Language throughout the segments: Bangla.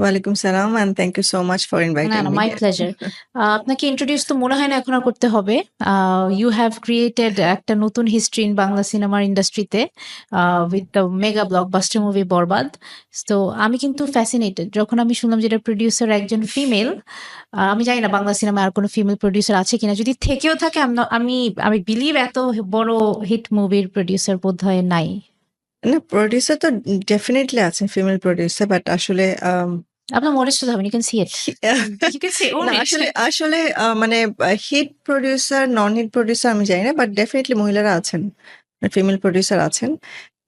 ওয়ালাইকুম সালাম and thank you so much for না, inviting না, me মাই here. প্লেজার। আপনাকে ইন্ট্রোডিউস তো মনে হয় না এখন আর করতে হবে। ইউ হ্যাভ ক্রিয়েটেড একটা নতুন হিস্ট্রি ইন বাংলা সিনেমার ইন্ডাস্ট্রিতে with the mega blockbuster movie Borbaad. তো আমি কিন্তু ফ্যাসিনেটেড যখন আমি শুনলাম যে এটা প্রডিউসার একজন ফিমেল। আমি জানি না বাংলা সিনেমায় আর কোনো ফিমেল প্রডিউসার আছে কিনা, যদি থেকেও থাকে আমি আমি বিলিভ এত বড় হিট মুভির প্রডিউসার বোধহয় নাই। না, প্রডিউসার তো ডেফিনেটলি আছেন ফিমেল প্রডিউসার, বাট আসলে আপনার মডেস্ট হতে হবে, you can see it, you can see own না, ইট। আসলে আসলে মানে hit producer non hit producer আমি জানি না, বাট ডেফিনেটলি মহিলারা আছেন, ফিমেল প্রডিউসার আছেন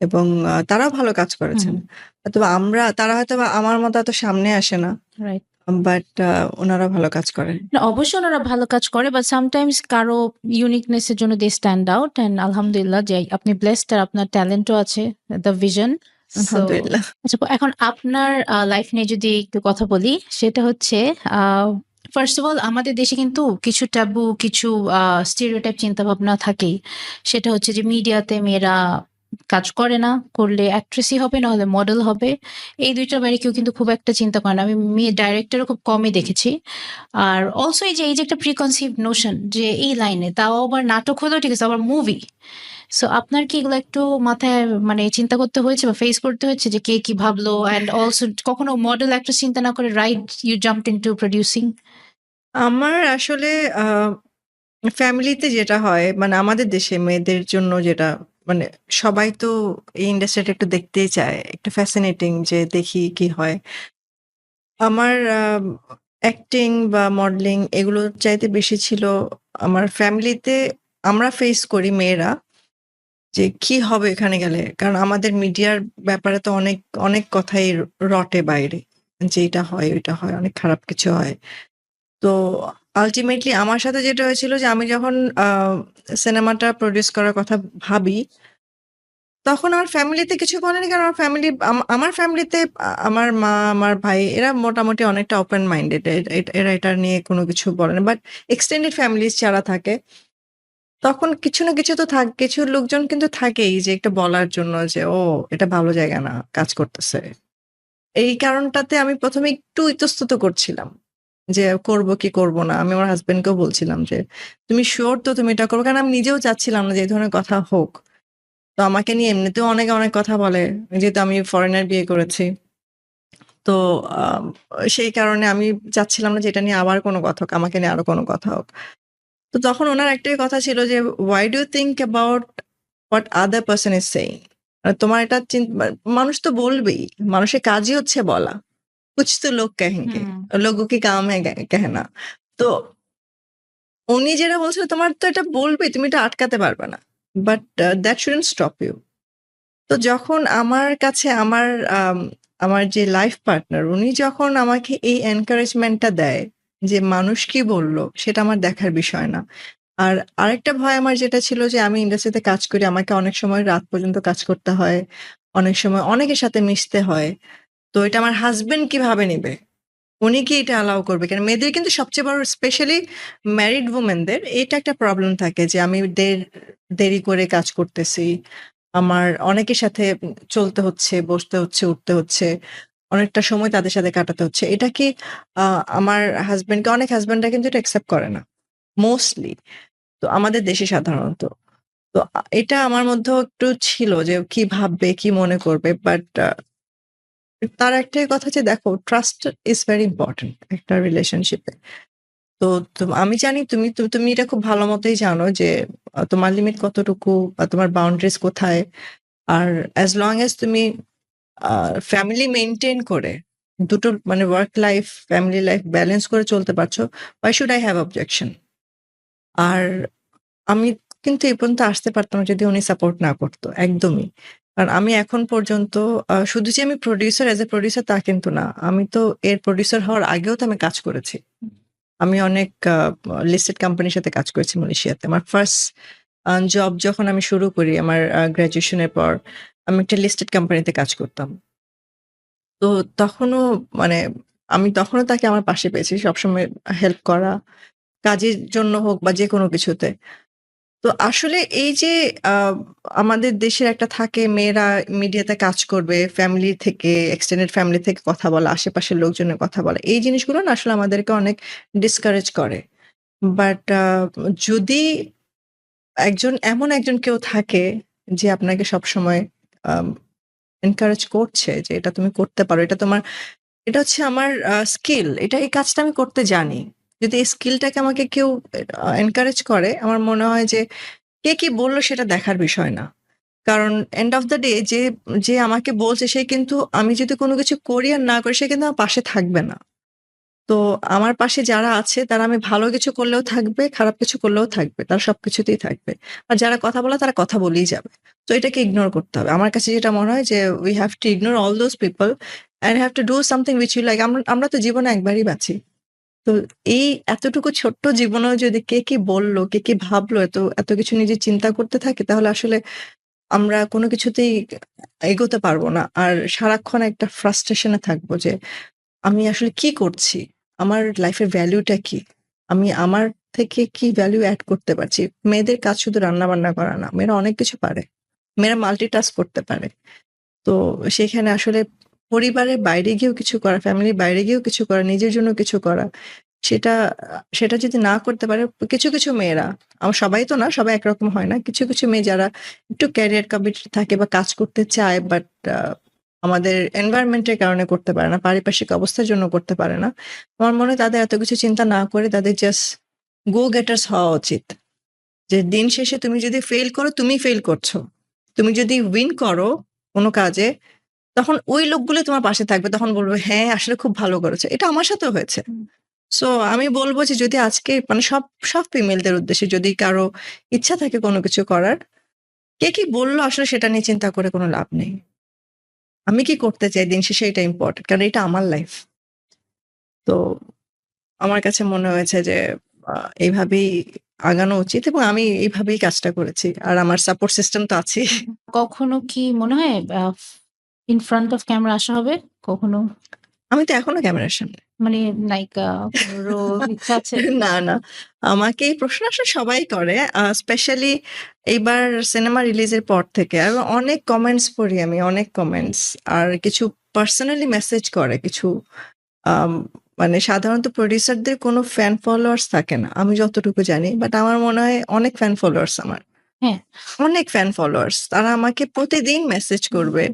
এবং তারাও ভালো কাজ করেছেন। তবে তারা হয়তো বা আমার মতো এত সামনে আসে না, রাইট। বাট ওনারা ভালো কাজ করেন। না, অবশ্যই ওনারা ভালো কাজ করে, বাট সামটাইমস কারো ইউনিকনেস এর জন্য দে স্ট্যান্ড আউট, এন্ড আলহামদুলিল্লাহ যে আপনি ব্লেসড আর আপনার ট্যালেন্টও আছে, দ্য ভিশন। সো আলহামদুলিল্লাহ। আচ্ছা, এখন আপনার লাইফ নিয়ে যদি একটু কথা বলি, সেটা হচ্ছে ফার্স্ট অফ অল আমাদের দেশে কিন্তু কিছু ট্যাবু, কিছু স্টিরিওটাইপ চিন্তা ভাবনা থাকেই। সেটা হচ্ছে যে মিডিয়াতে মেয়েরা কাজ করে না, করলে অ্যাক্ট্রেসই হবে, না হলে মডেল হবে। এই দুইটার বাইরে কেউ কিন্তু খুব একটা চিন্তা করে না। আমি মেয়ে ডাইরেক্টরও খুব কমই দেখেছি। আর অলসো এই যে একটা প্রিকনসিভ নোশন যে এই লাইনে, তাও আবার নাটক হলেও ঠিক আছে, আবার মুভি। সো আপনার কি এগুলো একটু মাথায় মানে চিন্তা করতে হয়েছে বা ফেস করতে হয়েছে যে কে কি ভাবলো, অ্যান্ড অলসো কখনো মডেল অ্যাক্ট্রেস চিন্তা না করে right you jump into producing? আমার আসলে ফ্যামিলিতে যেটা হয়, মানে আমাদের দেশে মেয়েদের জন্য যেটা, মানে সবাই তো এই ইন্ডাস্ট্রিটা একটু দেখতেই চায়, একটু ফ্যাসিনেটিং যে দেখি কি হয়। আমার অ্যাক্টিং বা মডেলিং এগুলোর চাইতে বেশি ছিল আমার ফ্যামিলিতে। আমরা ফেস করি মেয়েরা যে কি হবে এখানে গেলে, কারণ আমাদের মিডিয়ার ব্যাপারে তো অনেক অনেক কথাই রটে বাইরে, যে এটা হয় ওইটা হয়, অনেক খারাপ কিছু হয়। তো আল্টিমেটলি আমার সাথে যেটা হয়েছিল যে আমি যখন সিনেমাটা প্রডিউস করার কথা ভাবি, তখন আমার ফ্যামিলিতে কিছু বলেনি, কারণ আমার ফ্যামিলিতে আমার মা, আমার ভাই এরা মোটামুটি অনেকটা ওপেন মাইন্ডেড, এরা এটা নিয়ে কোনো কিছু বলে না। বাট এক্সটেন্ডেড ফ্যামিলিজ যারা থাকে, তখন কিছু না কিছু তো কিছু লোকজন কিন্তু থাকেই যে একটা বলার জন্য যে ও এটা ভালো জায়গা না, কাজ করতেছে। এই কারণটাতে আমি প্রথমে একটু ইতস্তত করছিলাম যে করব কি করব না। আমি আমার হাসব্যান্ডকেও বলছিলাম যে তুমি শিওর তো তুমি এটা করবো, কারণ আমি নিজেও চাচ্ছিলাম না যে এই ধরনের কথা হোক। তো আমাকে নিয়ে এমনিতেও অনেক অনেক কথা বলে, যেহেতু আমি ফরেনার বিয়ে করেছি। তো সেই কারণে আমি চাচ্ছিলাম না যে এটা নিয়ে আবার কোনো কথা হোক, আমাকে নিয়ে আরো কোনো কথা হোক। তো তখন ওনার একটাই কথা ছিল যে why do you think about what other person is saying. তোমার এটা মানুষ তো বলবেই, মানুষের কাজই হচ্ছে বলা। कुछ तो लोग कहेंगे, लोगों की काम है कहना। তো উনি যেটা বলছিল, তোমার তো এটা বলবেই, তুমি এটা আটকাতে পারবে না, but that shouldn't stop you. তো যখন আমার কাছে আমার যে লাইফ পার্টনার, উনি যখন আমাকে এই এনকারেজমেন্টটা দেয় যে মানুষ কি বললো সেটা আমার দেখার বিষয় না। আর আরেকটা ভয় আমার যেটা ছিল যে আমি ইন্ডাস্ট্রিতে কাজ করি, আমাকে অনেক সময় রাত পর্যন্ত কাজ করতে হয়, অনেক সময় অনেকের সাথে মিশতে হয়। তো এটা আমার হাজবেন্ড কিভাবে নিবে, উনি কি এটা অ্যালাউ করবে? কেন মেয়েদের কিন্তু সবচেয়ে বড়, স্পেশালি ম্যারিড ওমেনদের এটা একটা প্রবলেম থাকে যে আমি দেরি করে কাজ করতেছি, আমার অনেকের সাথে চলতে হচ্ছে, বসতে হচ্ছে, উঠতে হচ্ছে, অনেকটা সময় তাদের সাথে কাটাতে হচ্ছে। এটা কি আমার হাজবেন্ডকে, অনেক হাজবেন্ডরা কিন্তু এটা অ্যাকসেপ্ট করে না মোস্টলি, তো আমাদের দেশে সাধারণত। তো এটা আমার মধ্যেও একটু ছিল যে কি ভাববে, কি মনে করবে। বাট তার একটাই কথা যে দেখো, ট্রাস্ট ইজ ভেরি ইম্পর্টেন্ট একটা রিলেশনশিপে। তো আমি জানি তুমি তুমি তুমি এটা খুব ভালো মতোই জানো যে তোমার লিমিট কতটুকু বা তোমার বাউন্ডারিজ কোথায়। আর অ্যাজ লং অ্যাজ তুমি ফ্যামিলি মেনটেন করে দুটো, মানে work life family life balance করে চলতে পারছো, why should I have objection? আর আমি কিন্তু এই পর্যন্ত আসতে পারতাম না যদি উনি সাপোর্ট না করতো, একদমই। কারণ আমি এখন পর্যন্ত শুধু যে আমি প্রডিউসার, অ্যাজ এ প্রডিউসার তা কিন্তু না, আমি তো এর প্রডিউসার হওয়ার আগেও তো আমি কাজ করেছি। আমি অনেক লিস্টেড কোম্পানির সাথে কাজ করেছি মালয়েশিয়াতে। আমার ফার্স্ট জব যখন আমি শুরু করি আমার গ্র্যাজুয়েশনের পর, আমি একটা লিস্টেড কোম্পানিতে কাজ করতাম। তো তখনও, মানে আমি তখনও তাকে আমার পাশে পেয়েছি, সবসময় হেল্প করা, কাজের জন্য হোক বা যেকোনো কিছুতে। তো তো আসলে এই যে আ আমাদের দেশের একটা থাকে মেয়েরা মিডিয়াতে কাজ করবে, ফ্যামিলি থেকে এক্সটেন্ডেড ফ্যামিলি থেকে কথা বলা, আশেপাশের লোকজনের কথা বলা। এই জিনিসগুলো না আসলে আমাদেরকে অনেক ডিসকারেজ করে। বাট যদি এমন একজন কেউ থাকে যে আপনাকে সবসময় আম এনকারেজ করছে যে এটা তুমি করতে পারো। এটা হচ্ছে আমার স্কিল। এই কাজটা আমি করতে জানি। যদি এই স্কিলটাকে আমাকে কেউ এনকারেজ করে, আমার মনে হয় যে কে কি বলল সেটা দেখার বিষয় না। কারণ এন্ড অফ দ্য ডে যে আমাকে বলছে সে কিন্তু আমি যদি কোনো কিছু করি আর না করি সে কিন্তু আমার পাশে থাকবে না। তো আমার পাশে যারা আছে তারা আমি ভালো কিছু করলেও থাকবে, খারাপ কিছু করলেও থাকবে। তারা সবকিছুতেই থাকবে। আর যারা কথা বলে তারা কথা বলেই যাবে। তো এটাকে ইগনোর করতে হবে। আমার কাছে যেটা মনে হয় যে we have to ignore all those people and have to do something which you like. আমরা তো জীবনে একবারই বাঁচি। তো এই এতটুকু ছোট্ট জীবনেও যদি কে কি বলল, কে কি ভাবলো এত কিছু নিজে চিন্তা করতে থাকি তাহলে আসলে আমরা কোনো কিছুতেই এগোতে পারবো না। আর সারাক্ষণ একটা ফ্রাস্ট্রেশন এ থাকবো যে আমি আসলে কি করছি? আমার লাইফের ভ্যালুটা কি? আমি আমার থেকে কি ভ্যালু এড করতে পারছি? মেয়েদের কাজ শুধু রান্না-বান্না করা না। মেয়েরা অনেক কিছু পারে। মেয়েরা মাল্টিটাস্ক করতে পারে। তো সেখানে আসলে পরিবারের বাইরে গিয়েও কিছু করা, ফ্যামিলির বাইরে গিয়েও কিছু করা, নিজের জন্য কিছু করা, সেটা যদি না করতে পারে কিছু মেয়েরা, সবাই তো না, সবাই একরকম হয় না। কিছু মেয়ে যারা একটু ক্যারিয়ার কমিটেড থাকে বা কাজ করতে চায় বাট আ আমাদের এনভায়রনমেন্ট এর কারণে করতে পারে না, পারিপার্শ্বিক অবস্থার জন্য করতে পারে না। আমার মনে হয় তাদের এত কিছু চিন্তা না করে তাদের জাস্ট গো গেটার্স হওয়া উচিত। যে দিন শেষে তুমি যদি ফেইল করো, তুমিই ফেইল করছো। তুমি যদি উইন করো কোন কাজে তখন ওই লোকগুলো তোমার পাশে থাকবে। তখন বলবে, "হ্যাঁ, আসলে খুব ভালো করেছো।" এটা আমার সাথেও হয়েছে। সো আমি বলব যে যদি আজকে মানে সব ফিমেলদের উদ্দেশ্যে যদি কারো ইচ্ছা থাকে কোনো কিছু করার, কে কি বলল আসলে সেটা নিয়ে চিন্তা করে কোনো লাভ নেই। আমি কি করতে চাই দিন শেষে এটা ইম্পোর্টেন্ট। কারণ এটা আমার লাইফ। তো আমার কাছে মনে হয়েছে যে আ এভাবেই আগানো উচিত এবং আমি এইভাবেই কাজটা করেছি। আর আমার সাপোর্ট সিস্টেম তো আছেই। কখনো কি মনে হয় ইন ফ্রন্ট অফ ক্যামেরা আসা হবে? কখনো? আমি তো এখনো ক্যামেরার সামনে। মানে লাইক কোনো রোল ইচ্ছা আছে? না। আমাকে এই প্রশ্ন আসলে সবাই করে। স্পেশালি এইবার সিনেমা রিলিজের পর থেকে আরো অনেক কমেন্টস পড়ি আমি, অনেক কমেন্টস। আর কিছু পার্সোনালি মেসেজ করে কিছু আম মানে সাধারণত প্রোডিউসারদের কোনো ফ্যান ফলোয়ার্স থাকে না। আমি যতটুকু জানি। বাট আমার মনে হয় অনেক ফ্যান ফলোয়ার্স আমার। হ্যাঁ। অনেক ফ্যান ফলোয়ার্স। তারা আমাকে প্রতিদিন মেসেজ করবে।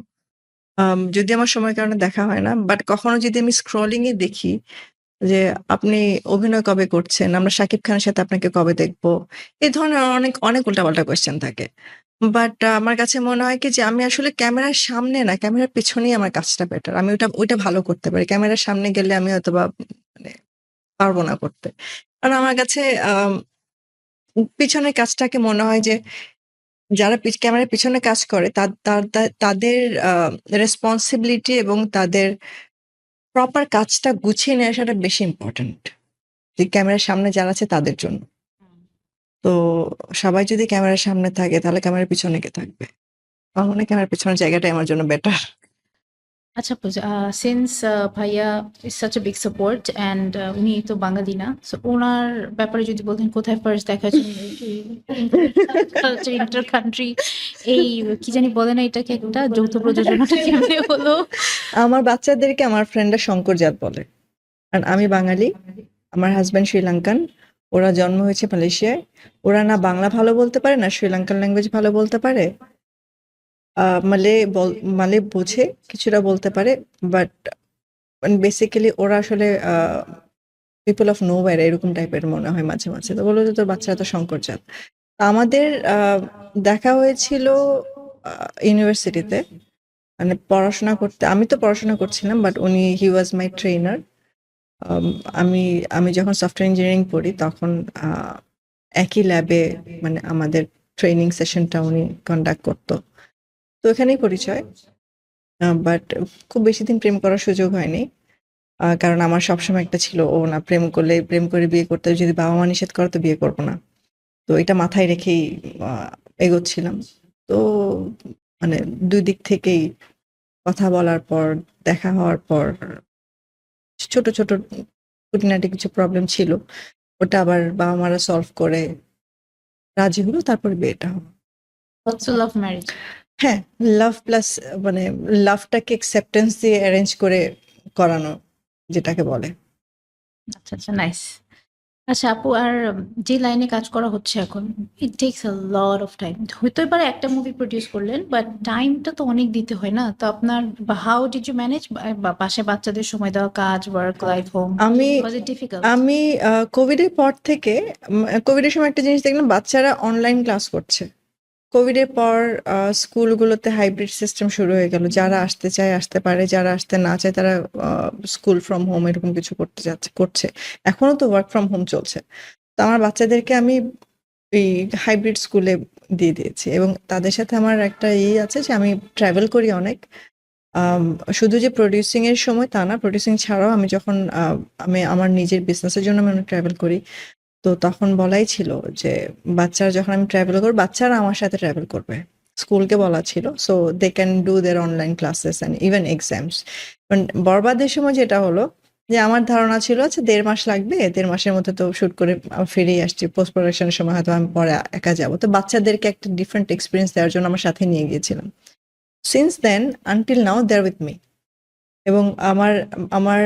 যদি আমার সময়ের কারণে দেখা হয় না। বাট কখনো যদি আমি স্ক্রলিং এ দেখি যে আপনি অভিনয় কবে করছেন? আমরা শাকিব খানের সাথে আপনাকে কবে দেখব? এ ধরনের অনেক উল্টাপাল্টা কোয়েশ্চেন থাকে। বাট আমার কাছে মনে হয় কি যে আমি আসলে ক্যামেরার সামনে না, ক্যামেরার পেছনেই আমার কাজটা বেটার। আমি ওইটা ভালো করতে পারি। ক্যামেরার সামনে গেলে আমি হয়তোবা মানে পারব না করতে। কারণ আমার কাছে আম পিছনের কাজটাকে মনে হয় যে যারা ক্যামেরার পিছনে কাজ করে তা তা তা তাদের আ রেসপনসিবিলিটি এবং তাদের প্রপার কাজটা গুছিয়ে নেওয়া সেটা বেশি ইম্পোর্টেন্ট। যে ক্যামেরার সামনে যারা আছে তাদের জন্য। তো সবাই যদি ক্যামেরার সামনে থাকে তাহলে ক্যামেরার পিছনে কে থাকবে? আমার মনে হয় ক্যামেরার পেছনের জায়গাটাই আমার জন্য বেটার। আচ্ছা আপু, সিন্স ভাইয়া is such a big support and উনি তো বাঙালি না। সো উনার ব্যাপারে যদি বলতেন কোথায় ফার্স্ট দেখা হয়েছে? কালচার, ইন্টার কান্ট্রি, এই কি জানি বলে না এটাকে, একটা যৌথ প্রযোজনাটা কেমনে হলো? আমার বাচ্চাদেরকে আমার ফ্রেন্ডরা শঙ্কর জাত বলে। কারণ আমি বাঙালি, আমার হাসব্যান্ড শ্রীলঙ্কান। ওরা জন্ম হয়েছে মালয়েশিয়ায়। ওরা না বাংলা ভালো বলতে পারে না শ্রীলঙ্কান ল্যাঙ্গুয়েজ ভালো বলতে পারে। আ মালে বোঝে, কিছুটা বলতে পারে। বাট মানে বেসিক্যালি ওরা আসলে পিপল অফ নোওয়্যার এরকম টাইপের মনে হয় মাঝে। তো বলল যে, "তোর বাচ্চারা তো শঙ্কর জাত।" আমাদের দেখা হয়েছিল আ ইউনিভার্সিটিতে। মানে পড়াশোনা করতে আমি তো পড়াশোনা করছিলাম but he was my trainer. আম আমি আমি যখন সফটওয়্যার ইঞ্জিনিয়ারিং পড়ি তখন আ একই ল্যাবে মানে আমাদের ট্রেনিং সেশনটা উনি কন্ডাক্ট করত। তো ওখানেই পরিচয়। বাট খুব বেশিদিন প্রেম করার সুযোগ হয়নি। কারণ আমার সবসময় একটা ছিল, ও না প্রেম করে বিয়ে করতে যদি বাবা-মা নিষেধ করে তো বিয়ে করব না। তো এটা মাথায় রেখেই আ এগোচ্ছিলাম। তো মানে ২ দিক থেকেই কথা বলার পর, দেখা হওয়ার পর ছোট খুঁটিনাটি কিছু প্রবলেম ছিল। ওটা আবার বাবা-মারা সলভ করে রাজি হলো, তারপরে বিয়েটা হলো। So love marriage. হ্যাঁ, লাভ প্লাস মানে লাভটাকে অ্যাকসেপ্টেন্স দিয়ে অ্যারেঞ্জ করে করানো, যেটাকে বলে। আচ্ছা, আচ্ছা, নাইস। আচ্ছা আপু, আর যে লাইনে কাজ করা হচ্ছে এখন, ইট tax a lot of time. হইতেই পারে একটা মুভি প্রডিউস করলেন, বাট টাইমটা তো অনেক দিতে হয় না? তো আপনার হাউ ডিড ইউ ম্যানেজ বাসায় বাচ্চাদের সময় দেওয়া, কাজ, ওয়ার্ক লাইফ, হোম? আমি ওয়াজ ইট ডিফিকাল্ট? আমি কোভিডের পর থেকে কোভিডের সময় একটা জিনিস দেখলাম, বাচ্চারা অনলাইন ক্লাস করছে। কোভিডের পর স্কুলগুলোতে হাইব্রিড সিস্টেম শুরু হয়ে গেল। যারা আসতে চায় আসতে পারে, যারা আসতে না চায় তারা স্কুল ফ্রম হোম এরকম কিছু করছে। এখনো তো ওয়ার্ক ফ্রম হোম চলছে। তো আমার বাচ্চাদেরকে আমি এই হাইব্রিড স্কুলে দিয়ে দিয়েছি, এবং তাদের সাথে আমার একটা আছে যে আমি ট্রাভেল করি অনেক। শুধু যে প্রোডিউসিং এর সময় তা না, প্রোডিউসিং ছাড়াও আমি যখন আমি আমার নিজের বিজনেসের জন্য আমি অনেক ট্রাভেল করি। তো তখন বলাই ছিল যে বাচ্চারা যখন আমি ট্রাভেল করবো, বাচ্চারা আমার সাথে ট্রাভেল করবে। স্কুলকে বলা ছিল, so they can do their online classes and even exams. বরবাদের সময় যেটা হলো, যে আমার ধারণা ছিল আচ্ছা 1.5 মাস লাগবে, 1.5 মাসের মধ্যে তো শুট করে ফিরেই আসছি, পোস্ট প্রোডাকশনের সময় হয়তো আমি পরে একা যাবো। তো বাচ্চাদেরকে একটা ডিফারেন্ট এক্সপিরিয়েন্স দেওয়ার জন্য আমার সাথে নিয়ে গিয়েছিলাম। Since then until now they are with me. এবং আমার আমার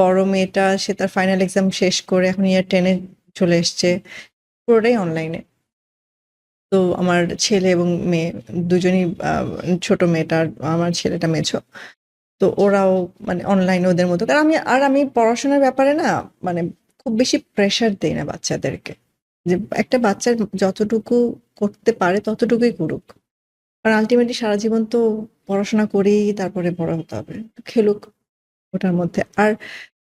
বড় মেয়েটা, সে তার ফাইনাল এক্সাম শেষ করে এখন ইয়ার 10-এ চলে এসছে, পুরোটাই অনলাইনে। তো আমার ছেলে এবং মেয়ে দুজনই, ছোট মেয়েটা আর আমার ছেলেটা মেছো। তো ওরাও মানে অনলাইনে ওদের মতো। কারণ আমি পড়াশোনার ব্যাপারে না মানে খুব বেশি প্রেশার দেই না বাচ্চাদেরকে। যে একটা বাচ্চা যতটুকু করতে পারে ততটুকুই করুক। কারণ আল্টিমেটলি সারা জীবন তো পড়াশোনা করেই তারপরে বড় হতে হবে। তো খেলুক ওটার মধ্যে। আর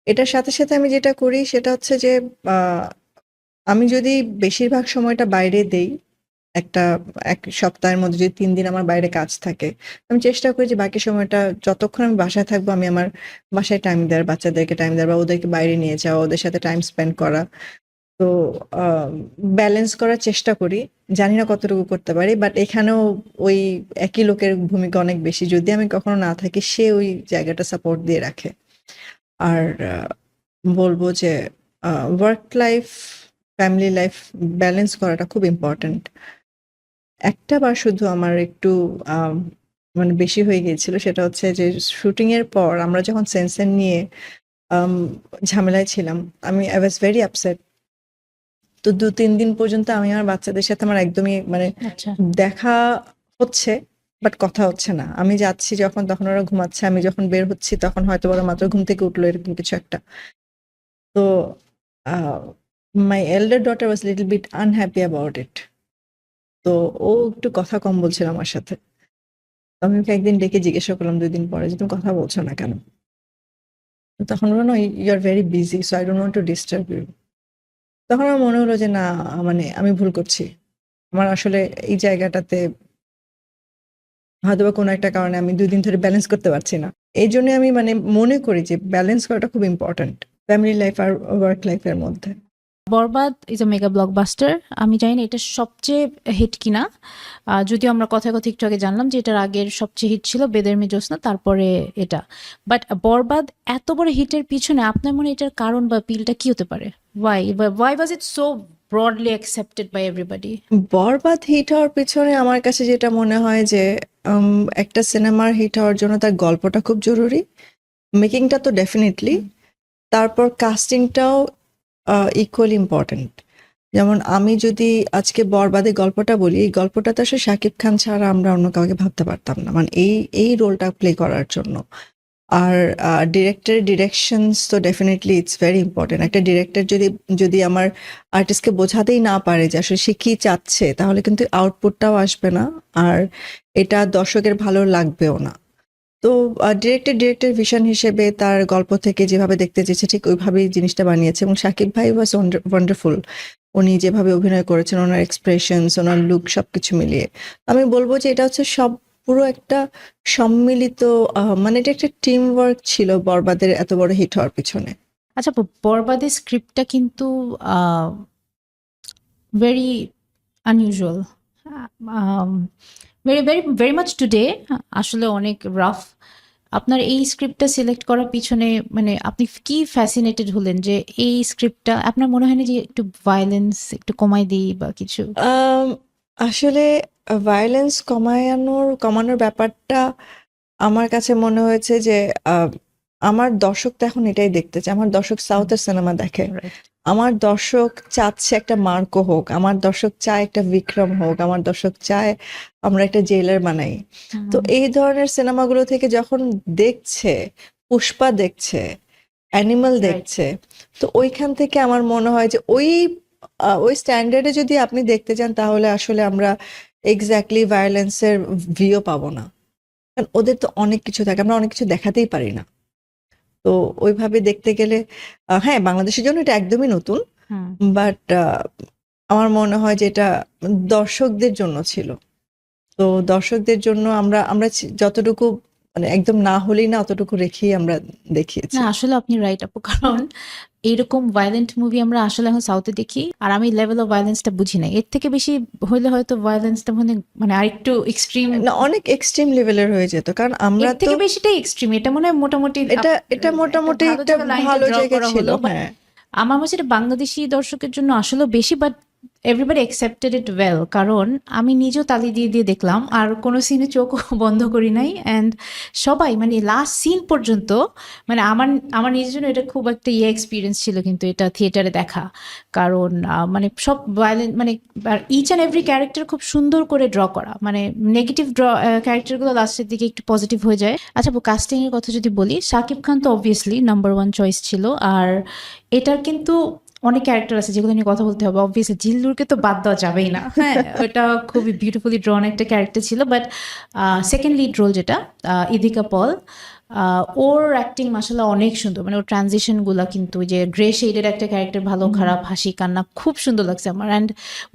এটার সাথে, সাথে আমি যেটা করি সেটা হচ্ছে যে আ আমি যদি বেশিরভাগ সময়টা বাইরে দেই, একটা ১ সপ্তাহের মধ্যে যদি ৩ দিন আমার বাইরে কাজ থাকে, আমি চেষ্টা করি যে বাকি সময়টা যতক্ষণ আমি বাসায় থাকবো আমি আমার বাসায় টাইম দেওয়ার, বাচ্চাদেরকে টাইম দেওয়ার বা ওদেরকে বাইরে নিয়ে যাওয়া, ওদের সাথে টাইম স্পেন্ড করা। তো আ ব্যালেন্স করার চেষ্টা করি। জানি না কতটুকু করতে পারি। বাট এখানেও ওই একই লোকের ভূমিকা অনেক বেশি। যদি আমি কখনো না থাকি, সে ওই জায়গাটা সাপোর্ট দিয়ে রাখে। আর বলব যে work life, family life balance করাটা খুব ইম্পোর্টেন্ট। একটা বার শুধু আমার একটু আম মানে বেশি হয়ে গিয়েছিল। সেটা হচ্ছে যে শুটিং এর পর আমরা যখন সেন্সর নিয়ে আম ঝামেলায় ছিলাম, I was very upset. তো ২-৩ দিন পর্যন্ত আমি আমার বাচ্চাদের সাথে আমার একদমই মানে আচ্ছা। দেখা হচ্ছে, বাট কথা হচ্ছে না। আমি যাচ্ছি যখন তখন ওরা ঘুমাচ্ছে। আমি যখন বের হচ্ছি তখন হয়তো ওরা মাত্র ঘুম থেকে উঠলো, এরকম কিছু একটা। তো uh my elder daughter was little bit unhappy about it. তো ও একটু কথা কম বলছিল আমার সাথে। তো আমি ওকে একদিন ডেকে জিজ্ঞাসা করলাম ২ দিন পরে যে, "তুমি কথা বলছো না কেন?" তো তখন বলল, "No, you are very busy, so I don't want to disturb you." তখন আমার মনে হলো যে না, মানে আমি ভুল করছি। আমার আসলে এই জায়গাটাতে হয়তোবা কোনো একটা কারণে আমি ২ দিন ধরে ব্যালেন্স করতে পারছি না। এইজন্য আমি মানে মনে করি যে ব্যালেন্স করাটা খুব ইম্পোর্টেন্ট ফ্যামিলি লাইফ আর ওয়ার্ক লাইফ এর মধ্যে। বরবাদ ইজ আ মেগা ব্লকবাস্টার। আমি জানি না এটা সবচেয়ে হিট কিনা। যদিও আমরা কথায় কথায় একটু আগে জানলাম যে এটার আগের সবচেয়ে হিট ছিল বেদের মেয়ে জ্যোৎস্না, তারপরে এটা। বাট বরবাদ এত বড় হিটের পিছনে আপনার মনে হয় এটার কারণ বা পিলটা কি হতে পারে? Why was it so broadly accepted by everybody? Borbaad hit হওয়ার পেছনে আমার কাছে যেটা মনে হয় যে একটা সিনেমার হিট হওয়ার জন্য তার গল্পটা খুব জরুরি। মেকিংটা তো ডেফিনিটলি। তারপর কাস্টিংটাও ইকুয়ালি ইম্পর্টেন্ট। যেমন আমি যদি আজকে বরবাদের গল্পটা বলি, এই গল্পটা তো আসলে শাকিব খান ছাড়া আমরা অন্য কাউকে ভাবতে পারতাম না। মানে এই রোলটা প্লে করার জন্য। আর ডিরেক্টরের ডিরেকশনস তো ডেফিনিটলি ইটস ভেরি ইম্পর্টেন্ট। একটা ডিরেক্টর যদি আমার আর্টিস্টকে বোঝাতেই না পারে যে আসলে সে কি চাচ্ছে, তাহলে কিন্তু আউটপুটটাও আসবে না। আর এটা দর্শকের ভালো লাগবেও না। তো ডিরেক্টর ভিশন হিসেবে তার গল্প থেকে যেভাবে দেখতে চেয়েছে ঠিক ওইভাবেই জিনিসটা বানিয়েছে, এবং শাকিব ভাই ওয়াজ ওয়ান্ডারফুল। উনি যেভাবে অভিনয় করেছেন, ওনার এক্সপ্রেশনস, ওনার লুক সবকিছু মিলিয়ে আমি বলব যে এটা হচ্ছে পুরো একটা সম্মিলিত, মানে এটা একটা টিম ওয়ার্ক ছিল বরবাদের এত বড় হিট হওয়ার পিছনে। আচ্ছা আপু, বরবাদের স্ক্রিপ্টটা কিন্তু very unusual, very very very much today. আসলে অনেক রাফ। আপনার এই স্ক্রিপ্টটা সিলেক্ট করার পিছনে মানে আপনি কি ফ্যাসিনেটেড হলেন যে এই স্ক্রিপ্টটা আপনার মনে হয় না যে একটু ভায়োলেন্স একটু কমাই দিই বা কিছু? আম আসলে ভায়োলেন্স কমানোর ব্যাপারটা আমার কাছে মনে হয়েছে যে আ আমার দর্শক তো এখন এটাই দেখতে চায়। আমার দর্শক হুম, সাউথের সিনেমা দেখে। রাইট। আমার দর্শক চাচ্ছে একটা মার্কো হোক। আমার দর্শক চায় একটা বিক্রম হোক। আমার দর্শক চায় আমরা একটা জেইলার বানাই। তো হুম, এই ধরনের সিনেমাগুলো থেকে যখন দেখছে, পুষ্পা দেখছে, অ্যানিমাল রাইট। দেখছে, তো ওইখান থেকে আমার মনে হয় যে ওই স্ট্যান্ডার্ডে যদি আপনি দেখতে চান তাহলে আসলে আমরা এক্স্যাক্টলি ভায়োলেন্সের ভিও পাবো না। কারণ ওদের তো অনেক কিছু থাকে। আমরা অনেক কিছু দেখাতেই পারি না। তো ওইভাবে দেখতে গেলে হ্যাঁ, বাংলাদেশের জন্য এটা একদমই নতুন। হুম। বাট আমার মনে হয় যে এটা দর্শকদের জন্য ছিল। তো দর্শকদের জন্য আমরা আমরা যতটুকু মানে একদম না হলেই না অতটুকু রেখেই আমরা না দেখিয়েছি। আসলে আপনি রাইট আপু। কারণ এইরকম ভায়োলেন্ট মুভি আমরা আসলে এখন সাউথে দেখি। আর আমি লেভেল অফ ভায়োলেন্সটা বুঝি না। এর থেকে বেশি হইলে হয়তো ভায়োলেন্সটা মানে আরেকটু এক্সট্রিম। না, অনেক এক্সট্রিম লেভেলের হয়ে যেত। কারণ আমরা এর তো থেকে বেশিটাই এক্সট্রিম। এটা মনে হয় মোটামুটি এটা একটা মোটামুটি ভালো একটা জায়গায় লাইনটা ভালো ড্র জায়গা করা ছিল। হলো। বাট হ্যাঁ। আমার কাছে এটা বাংলাদেশী দর্শকের জন্য আসলেও বেশি, but everybody accepted it well. কারণ আমি নিজেও তালি দিয়ে দিয়ে দেখলাম আর কোনো সিনে চোখ বন্ধ করি নাই। অ্যান্ড সবাই মানে লাস্ট সিন পর্যন্ত মানে আমার আমার নিজের জন্য এটা খুব একটা এক্সপিরিয়েন্স ছিল কিন্তু এটা থিয়েটারে দেখা। কারণ মানে সব ভায়োলেন্ট মানে ইচ অ্যান্ড এভরি ক্যারেক্টার খুব সুন্দর করে ড্র করা, মানে নেগেটিভ ক্যারেক্টারগুলো লাস্টের দিকে একটু পজিটিভ হয়ে যায়। আচ্ছা কাস্টিং এর কথা যদি বলি, শাকিব খান তো অবভিয়াসলি নাম্বার ওয়ান চয়েস ছিল। আর এটার কিন্তু অনেক ক্যারেক্টার আছে যেগুলো নিয়ে কথা বলতে হবে। অবভিয়াসলি জিল্লুরকে তো বাদ দেওয়া যাবেই না। হ্যাঁ, ওটা খুবই বিউটিফুলি ড্রন একটা ক্যারেক্টার ছিল। বাট সেকেন্ড লিড রোল যেটা ইদিকা পল, ওর অ্যাক্টিং মাসাল্লাহ অনেক সুন্দর। মানে ওর ট্রানজিশন গুলা কিন্তু যে গ্রে শেডের একটা ক্যারেক্টার, ভালো খারাপ হাসি কান্না খুব সুন্দর লাগছে আমার। অ্যান্ড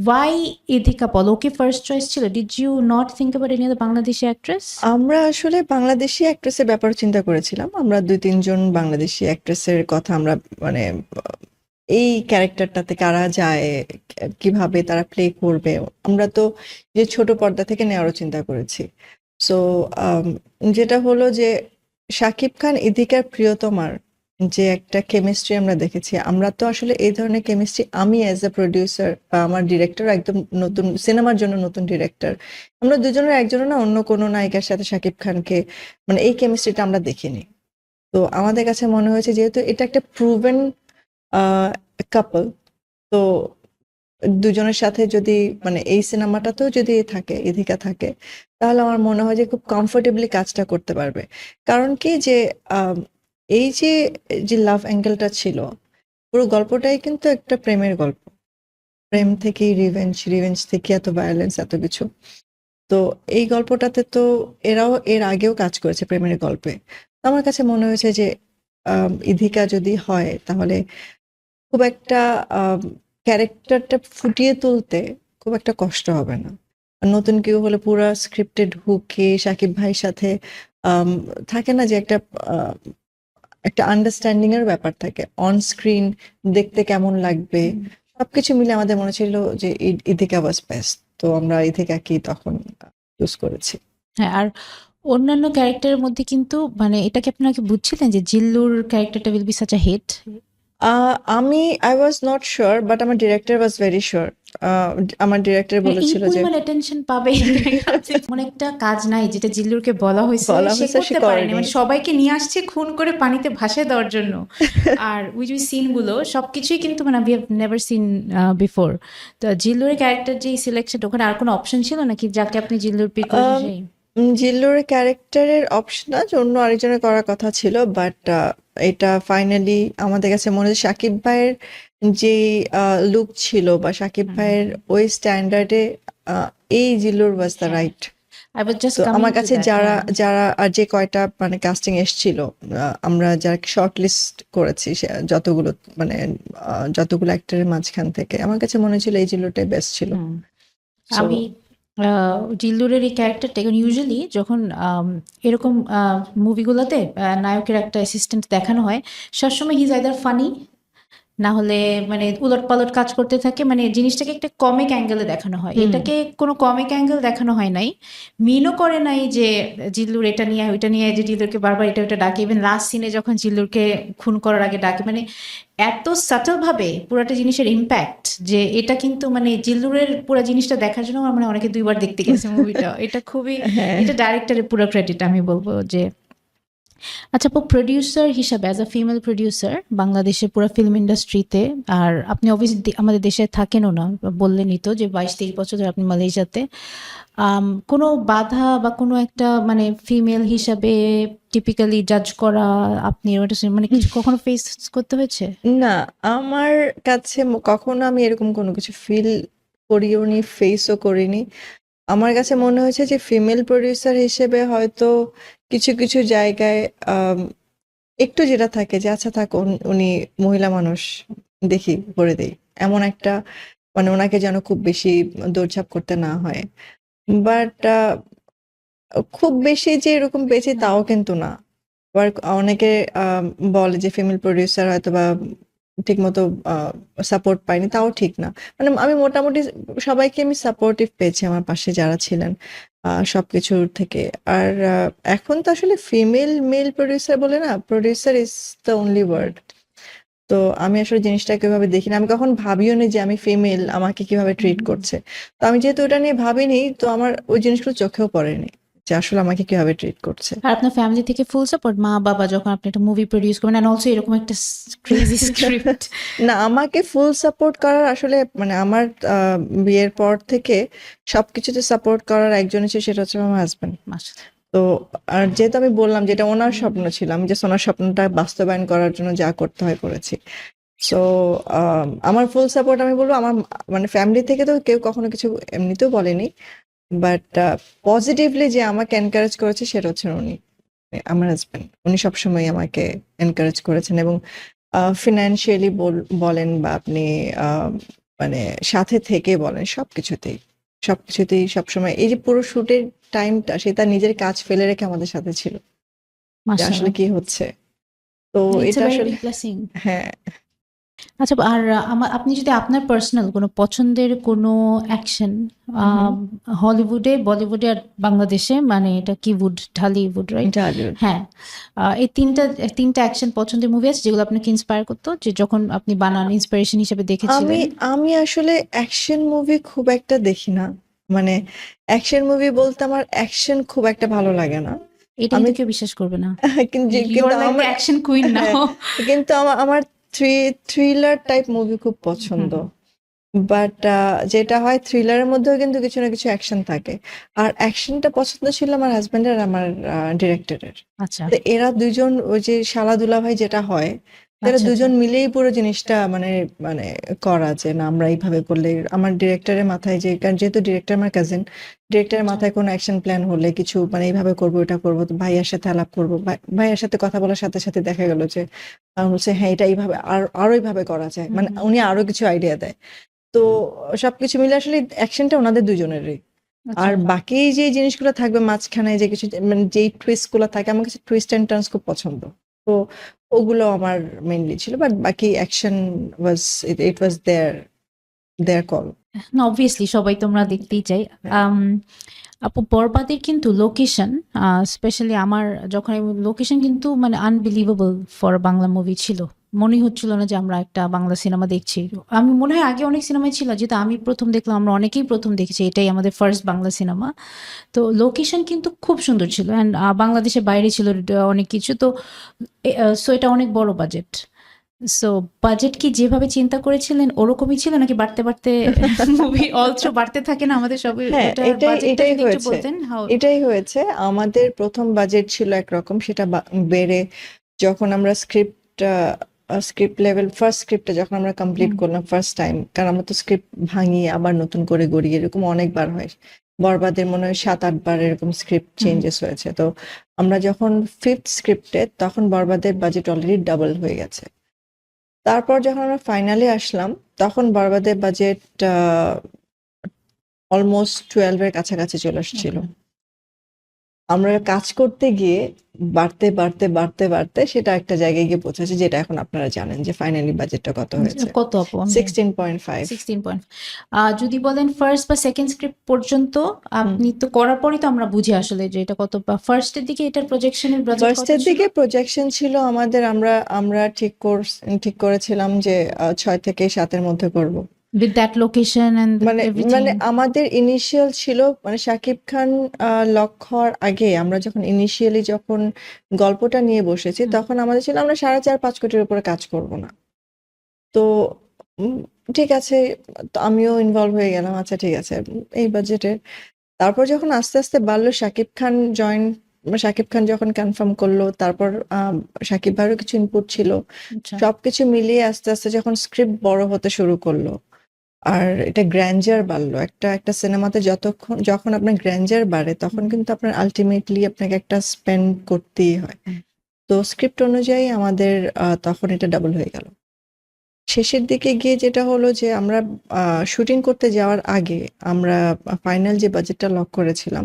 ওয়াই ইদিকা পল ওকে ফার্স্ট চয়েস ছিল? Did you not think about any other Bangladeshi actress? আমরা আসলে বাংলাদেশি অ্যাক্ট্রেসের ব্যাপারে চিন্তা করেছিলাম। আমরা ২-৩ জন বাংলাদেশি অ্যাক্ট্রেসের কথা আমরা মানে এই ক্যারেক্টারটাতে কারা যায়, কিভাবে তারা প্লে করবে। আমরা তো যে ছোট পর্দা থেকে নেওয়ারও চিন্তা করেছি। সো যেটা হলো যে শাকিব খান ইদিকার প্রিয়তমার যে একটা কেমিস্ট্রি আমরা দেখেছি, আমরা তো আসলে এই ধরনের কেমিস্ট্রি আমি অ্যাজ এ প্রোডিউসার বা আমার ডিরেক্টর একদম নতুন সিনেমার জন্য নতুন ডিরেক্টর, আমরা দুজনের একজনও না অন্য কোনো নায়িকার সাথে শাকিব খানকে মানে এই কেমিস্ট্রিটা আমরা দেখিনি। তো আমাদের কাছে মনে হয়েছে যেহেতু এটা একটা প্রুভেন কাপল, তো দুজনের সাথে যদি মানে এই সিনেমাটাতেও যদি থাকে ইধিকা থাকে তাহলে আমার মনে হয় যে খুব কমফোর্টেবলি কাজটা করতে পারবে। কারণ কি যে আম, এই যে যে লাভ অ্যাঙ্গেলটা ছিল, পুরো গল্পটাই কিন্তু একটা প্রেমের গল্প। প্রেম থেকেই রিভেঞ্জ, রিভেঞ্জ থেকে এত ভায়োলেন্স, এত কিছু। তো এই গল্পটাতে তো এরাও এর আগেও কাজ করেছে প্রেমের গল্পে। তো আমার কাছে মনে হয়েছে যে ইধিকা যদি হয় তাহলে খুব একটা ক্যারেক্টারটা ফুটিয়ে তুলতে খুব একটা কষ্ট হবে না। আর নতুন কেউ হলে পুরা স্ক্রিপ্টেড ঢুকে সাকিব ভাইয়ের সাথে আম, থাকে না যে আহ, একটা আন্ডারস্ট্যান্ডিং এর ব্যাপার থাকে, অন স্ক্রিন দেখতে কেমন লাগবে, সবকিছু মিলে আমাদের মনে ছিল যে ইদিকা ওয়াজ বেস্ট। তো আমরা ইদিকাকেই তখন চুজ করেছি। হ্যাঁ, আর অন্যান্য ক্যারেক্টারের মধ্যে কিন্তু মানে এটা কি আপনারা কি বুঝছিলেন যে জিল্লুর ক্যারেক্টারটা will be such a hit? আমি I was not sure, but আমার ডিরেক্টর ওয়াজ ভেরি শিওর। আমার ডিরেক্টর মানে এই বলেছিল যে পরিমাণ অ্যাটেনশন পাবে এমন একটা কাজ নাই যেটা জিল্লুরকে বলা হয়েছে বলা সে হয়েছে সে করতে পারেনি। করেনি। মানে সবাইকে নিয়ে আসছে খুন করে পানিতে ভাসিয়ে দেওয়ার জন্য। আর ওই যে সিন গুলো সবকিছুই কিন্তু মানে we have never seen before. তো জিল্লুরের ক্যারেক্টার যে সিলেকশন, ওখানে আর কোনো অপশন ছিল নাকি যাকে আপনি জিল্লুর পিক করেছেন সেই? জিল্লুর ক্যারেক্টারের অপশন না যে অন্য আরেকজনের করার কথা ছিল, বাট এটা ফাইনালি আমাদের কাছে মনে হয় সাকিব ভাইয়ের যে লুক ছিল বা সাকিব ভাইয়ের ওই স্ট্যান্ডার্ডে এই জিল্লুর ওয়াজ দ্য হ্যাঁ, রাইট। আই ওয়াজ জাস্ট তো কামিং আমার টু কাছে দ্যাট। যারা হ্যাঁ। যারা আর যে কয়টা মানে কাস্টিং এসছিল, আমরা যারা শর্ট লিস্ট করেছি যতগুলো মানে যতগুলো অ্যাক্টরের মাঝখান থেকে আমার কাছে মনে হয়েছিল এই জিল্লুটাই বেস্ট ছিল। হুম। সো আমি জিল্লুরের এই ক্যারেক্টারটা ইউজুয়ালি যখন এরকম মুভিগুলোতে নায়কের একটা অ্যাসিস্ট্যান্ট দেখানো হয়, সবসময় হি ইজ আইদার ফানি না হলে মানে উলটপালট কাজ করতে থাকে, মানে জিনিসটাকে একটা কমিক অ্যাঙ্গেলে দেখানো হয়, হুম। এটাকে কোনো কমিক অ্যাঙ্গেল দেখানো হয় নাই। মিনও করে নাই যে জিল্লুর এটা নিয়ে ওইটা নিয়ে, যে জিল্লুরকে বারবার এটা ওইটা ডাকে, ইভেন লাস্ট সিনে যখন জিল্লুরকে খুন করার আগে ডাকে, মানে এত সাটল ভাবে পুরাটা জিনিসের ইম্প্যাক্ট, যে এটা কিন্তু মানে জিল্লুরের পুরো জিনিসটা দেখার জন্য আমার মানে অনেকে 2 বার দেখতে গেছে মুভিটা। এটা খুবই, হ্যাঁ। এটা ডাইরেক্টরের পুরো ক্রেডিট আমি বলবো যে। আচ্ছা আপু, প্রডিউসার হিসাবে অ্যাজ আ ফিমেল প্রডিউসার বাংলাদেশের পুরো ফিল্ম ইন্ডাস্ট্রিতে, আর আপনি অবভিয়াসলি আমাদের দেশে থাকেনও না, বললেনই তো যে 22-23 বছর ধরে আপনি মালয়েশিয়াতে, কোনো বাধা বা কোনো একটা মানে ফিমেল হিসাবে টিপিক্যালি জাজ করা, আপনি ওটা মানে কিছু কখনো ফেস করতে হয়েছে? না, আমার কাছে কখনো আমি এরকম কোনো কিছু ফিল করিও নি, ফেসও করিনি। আমার কাছে মনে হয়েছে যে ফিমেল প্রডিউসার হিসেবে হয়তো কিছু কিছু জায়গায় একটু যেটা থাকে যে আচ্ছা থাক, উনি মহিলা মানুষ, দেখি করে দেই, এমন একটা মানে ওনাকে যেন খুব বেশি দৌড়ঝাঁপ করতে না হয়। বাট খুব বেশি যে এরকম পেয়েছি তাও কিন্তু না। আবার অনেকে বলে যে ফিমেল প্রডিউসার হয়তো বা ঠিক মতো সাপোর্ট পাইনি, তাও ঠিক না। মানে আমি মোটামুটি সবাইকে আমি সাপোর্টিভ পেয়েছি আমার পাশে যারা ছিলেন সবকিছুর থেকে। আর এখন তো আসলে ফিমেল মেল প্রডিউসার বলে না, producer is the only word. তো আমি আসলে জিনিসটাকে এভাবে দেখি না, আমি কখন ভাবিও নি যে আমি ফিমেল আমাকে কিভাবে ট্রিট করছে। তো আমি যেহেতু ওটা নিয়ে ভাবিনি, তো আমার ওই জিনিসগুলো চোখেও পড়েনি যে আসলে আমাকে কিভাবে ট্রিট করছে। আর আপনার ফ্যামিলি থেকে ফুল সাপোর্ট, মা বাবা যখন আপনি একটা মুভি প্রডিউস করবেন, এন্ড অলসো এরকম একটা ক্রেজি স্ক্রিপ্ট? না, আমাকে ফুল সাপোর্ট করার আসলে মানে আমার বিয়ের পর থেকে সবকিছুতে সাপোর্ট করার একজনই ছিল, সেটা হচ্ছে আমার হাজবেন্ড। তো আর যেহেতু আমি বললাম যেটা ওনার স্বপ্ন ছিল, আমি যে ওনার স্বপ্নটা বাস্তবায়ন করার জন্য যা করতে হয় করেছি। সো আমার ফুল সাপোর্ট আমি বলবো আমার মানে ফ্যামিলি থেকে তো কেউ কখনো কিছু এমনিতেও বলেনি, বাট পজিটিভলি যে আমাকে এনকারেজ করেছে সেটা হচ্ছে উনি, আমার হাজবেন্ড। উনি সবসময় আমাকে এনকারেজ করেছেন, এবং ফিনান্সিয়ালি বলেন বা আপনি মানে সাথে থেকে বলেন, সবকিছুতেই সবকিছুতেই সবসময় এই যে পুরো শুটের টাইমটা সে তার নিজের কাজ ফেলে রেখে আমাদের সাথে ছিল, যে আসলে মাশাআল্লাহ, কি হচ্ছে। তো ইটস আ এটা ভেরি আসলে বিগ ব্লেসিং। হ্যাঁ। আচ্ছা, আর আপনি যদি আপনার পার্সোনাল কোনো পছন্দের কোনো অ্যাকশন, হুম। হলিউডে, বলিউডে আর বাংলাদেশে, মানে এটা কি উড, ঢালিউড, রাইট? ঢালিউড। হ্যাঁ, এই তিনটা অ্যাকশন পছন্দের মুভি আছে যেগুলো আপনাকে ইন্সপায়ার করতো, যে যখন আপনি বানান ইন্সপিরেশন হিসেবে আমি দেখেছিলেন? আমি আসলে অ্যাকশন মুভি খুব একটা দেখি না। মানে অ্যাকশন মুভি বলতে আমার অ্যাকশন খুব একটা ভালো লাগে না। এটা আমি কিন্তু কেউ বিশ্বাস করবে না। কিন্তু ইউ কিন্তু আর লাইক দ্য আমার অ্যাকশন কুইন হ্যাঁ, নাও। কিন্তু আমার থ্রিলার টাইপ মুভি খুব পছন্দ। বাট যেটা হয় থ্রিলারের মধ্যেও কিন্তু কিছু না কিছু অ্যাকশন থাকে। আর অ্যাকশনটা পছন্দ ছিল আমার হাজবেন্ডের আর আমার ডিরেক্টরের। আচ্ছা তো এরা দুজন ওই যে শালা দুলাভাই যেটা হয়, এরা আচ্ছা আচ্ছা। দুজন মিলেই পুরো জিনিসটা মানে মানে করা যে না আমরা এইভাবে করলে আমার ডিরেক্টরের মাথায়, যে কারণ যেহেতু ডিরেক্টর আমার কাজিন, ডিরেক্টরের আচ্ছা। মাথায় কোনো অ্যাকশন প্ল্যান হলে কিছু মানে এইভাবে করবো ওটা করবো, তো ভাইয়ার সাথে আলাপ করবো, ভাইয়ার সাথে কথা বলার সাথে সাথে দেখা গেল যে বলছে হ্যাঁ এটা এইভাবে আর আরো এইভাবে করা যায়, মানে উনি আরো কিছু আইডিয়া দেয়। তো সবকিছু মিলে আসলে অ্যাকশনটা ওনাদের দুজনেরই। আচ্ছা আর বাকি যে জিনিসগুলো থাকবে মাঝখানে যে কিছু মানে যেই টুইস্ট গুলো থাকে, আমার কাছে টুইস্ট এন্ড টার্নস খুব পছন্দ। তো ওগুলো আমার মেইনলি ছিল, বাট বাকি action was it was there call. না, অবভিয়াসলি সবাই তোমরা দেখতেই চাই। আম, আপু, বরবাদের কিন্তু লোকেশন, স্পেশালি আমার যখন লোকেশন কিন্তু মানে আনবিলিভেবল ফর বাংলা মুভি ছিল। মনে হচ্ছিল না যে আমরা একটা বাংলা সিনেমা দেখছি। আমি মনে হয় আগে অনেক সিনেমাই ছিল, যেটা আমি প্রথম দেখলাম, আমরা অনেকেই প্রথম দেখেছি, এটাই আমাদের ফার্স্ট বাংলা সিনেমা। তো লোকেশন কিন্তু খুব সুন্দর ছিল, অ্যান্ড বাংলাদেশের বাইরে ছিল অনেক কিছু। তো সো এটা অনেক বড় বাজেট। সো বাজেট কি যেভাবে চিন্তা করেছিলেন ওরকমই ছিল, নাকি বাড়তে বাড়তে মুভি অলসো বাড়তে থাকে না আমাদের সব? হ্যাঁ, ওটা এটাই বাজেটটা এটাই যদি একটু হয়েছে। বলতেন হাউ? এটাই হয়েছে, আমাদের প্রথম বাজেট ছিল একরকম, সেটা বেড়ে যখন আমরা স্ক্রিপ্ট লেভেল ফার্স্ট স্ক্রিপ্টটা যখন আমরা কমপ্লিট করলাম ফার্স্ট টাইম, কারণ আমরা তো স্ক্রিপ্ট ভাঙিয়ে আবার নতুন করে গড়ি এরকম অনেকবার হয়। বরবাদের মনে হয় 7-8 বার এরকম স্ক্রিপ্ট চেঞ্জেস হয়েছে। তো আমরা যখন ফিফথ স্ক্রিপ্টে, তখন বরবাদের বাজেট অলরেডি ডাবল হয়ে গেছে। তারপর যখন আমরা ফাইনালে আসলাম, তখন বরবাদের বাজেট অলমোস্ট 12-এর কাছাকাছি চলে আসছিল। আমরা কাজ করতে গিয়ে বাড়তে সেটা একটা জায়গায় গিয়ে পৌঁছেছে, যেটা এখন আপনারা জানেন যে ফাইনালি বাজেটটা কত হয়েছে। কত আপু? 16.5। 16 যদি বলেন ফার্স্ট বা সেকেন্ড স্ক্রিপ্ট পর্যন্ত আপনি তো করার পরই তো আমরা বুঝি আসলে যে এটা কত, বা ফার্স্টের দিকে এটার প্রজেকশনের বাজেট কত ফার্স্টের ছিল? দিকে প্রজেকশন ছিল আমাদের, আমরা ঠিক করেছিলাম যে 6 থেকে 7-এর মধ্যে করব। উইথ দ্যাট লোকেশন এন্ড মানে এভরিথিং। আমাদের ইনিশিয়াল ছিল, মানে শাকিব খান লক হওয়ার আগে আমরা যখন গল্পটা নিয়ে বসেছি, তখন আমাদের ছিল আমরা 4.5-5 কোটির উপরে কাজ করব না। তো ঠিক আছে, তো আমিও ইনভলভ হয়ে গেলাম, আচ্ছা ঠিক আছে এই বাজেটে। তারপর যখন আস্তে আস্তে বাড়লো, শাকিব খান যখন কনফার্ম করলো, তারপর শাকিব ভাইয়েরও কিছু ইনপুট ছিল, আচ্ছা। সবকিছু মিলিয়ে আস্তে আস্তে যখন স্ক্রিপ্ট বড় হতে শুরু করলো আর এটা গ্র্যান্ডার বাড়লো, একটা সিনেমাতে যখন আপনার গ্র্যান্ডার বাড়ে তখন কিন্তু আপনার আলটিমেটলি আপনাকে একটা স্পেন্ড করতেই হয়। তো স্ক্রিপ্ট অনুযায়ী আমাদের তখন এটা ডাবল হয়ে গেল। শেষের দিকে গিয়ে যেটা হলো যে আমরা শুটিং করতে যাওয়ার আগে আমরা ফাইনাল যে বাজেটটা লক করেছিলাম,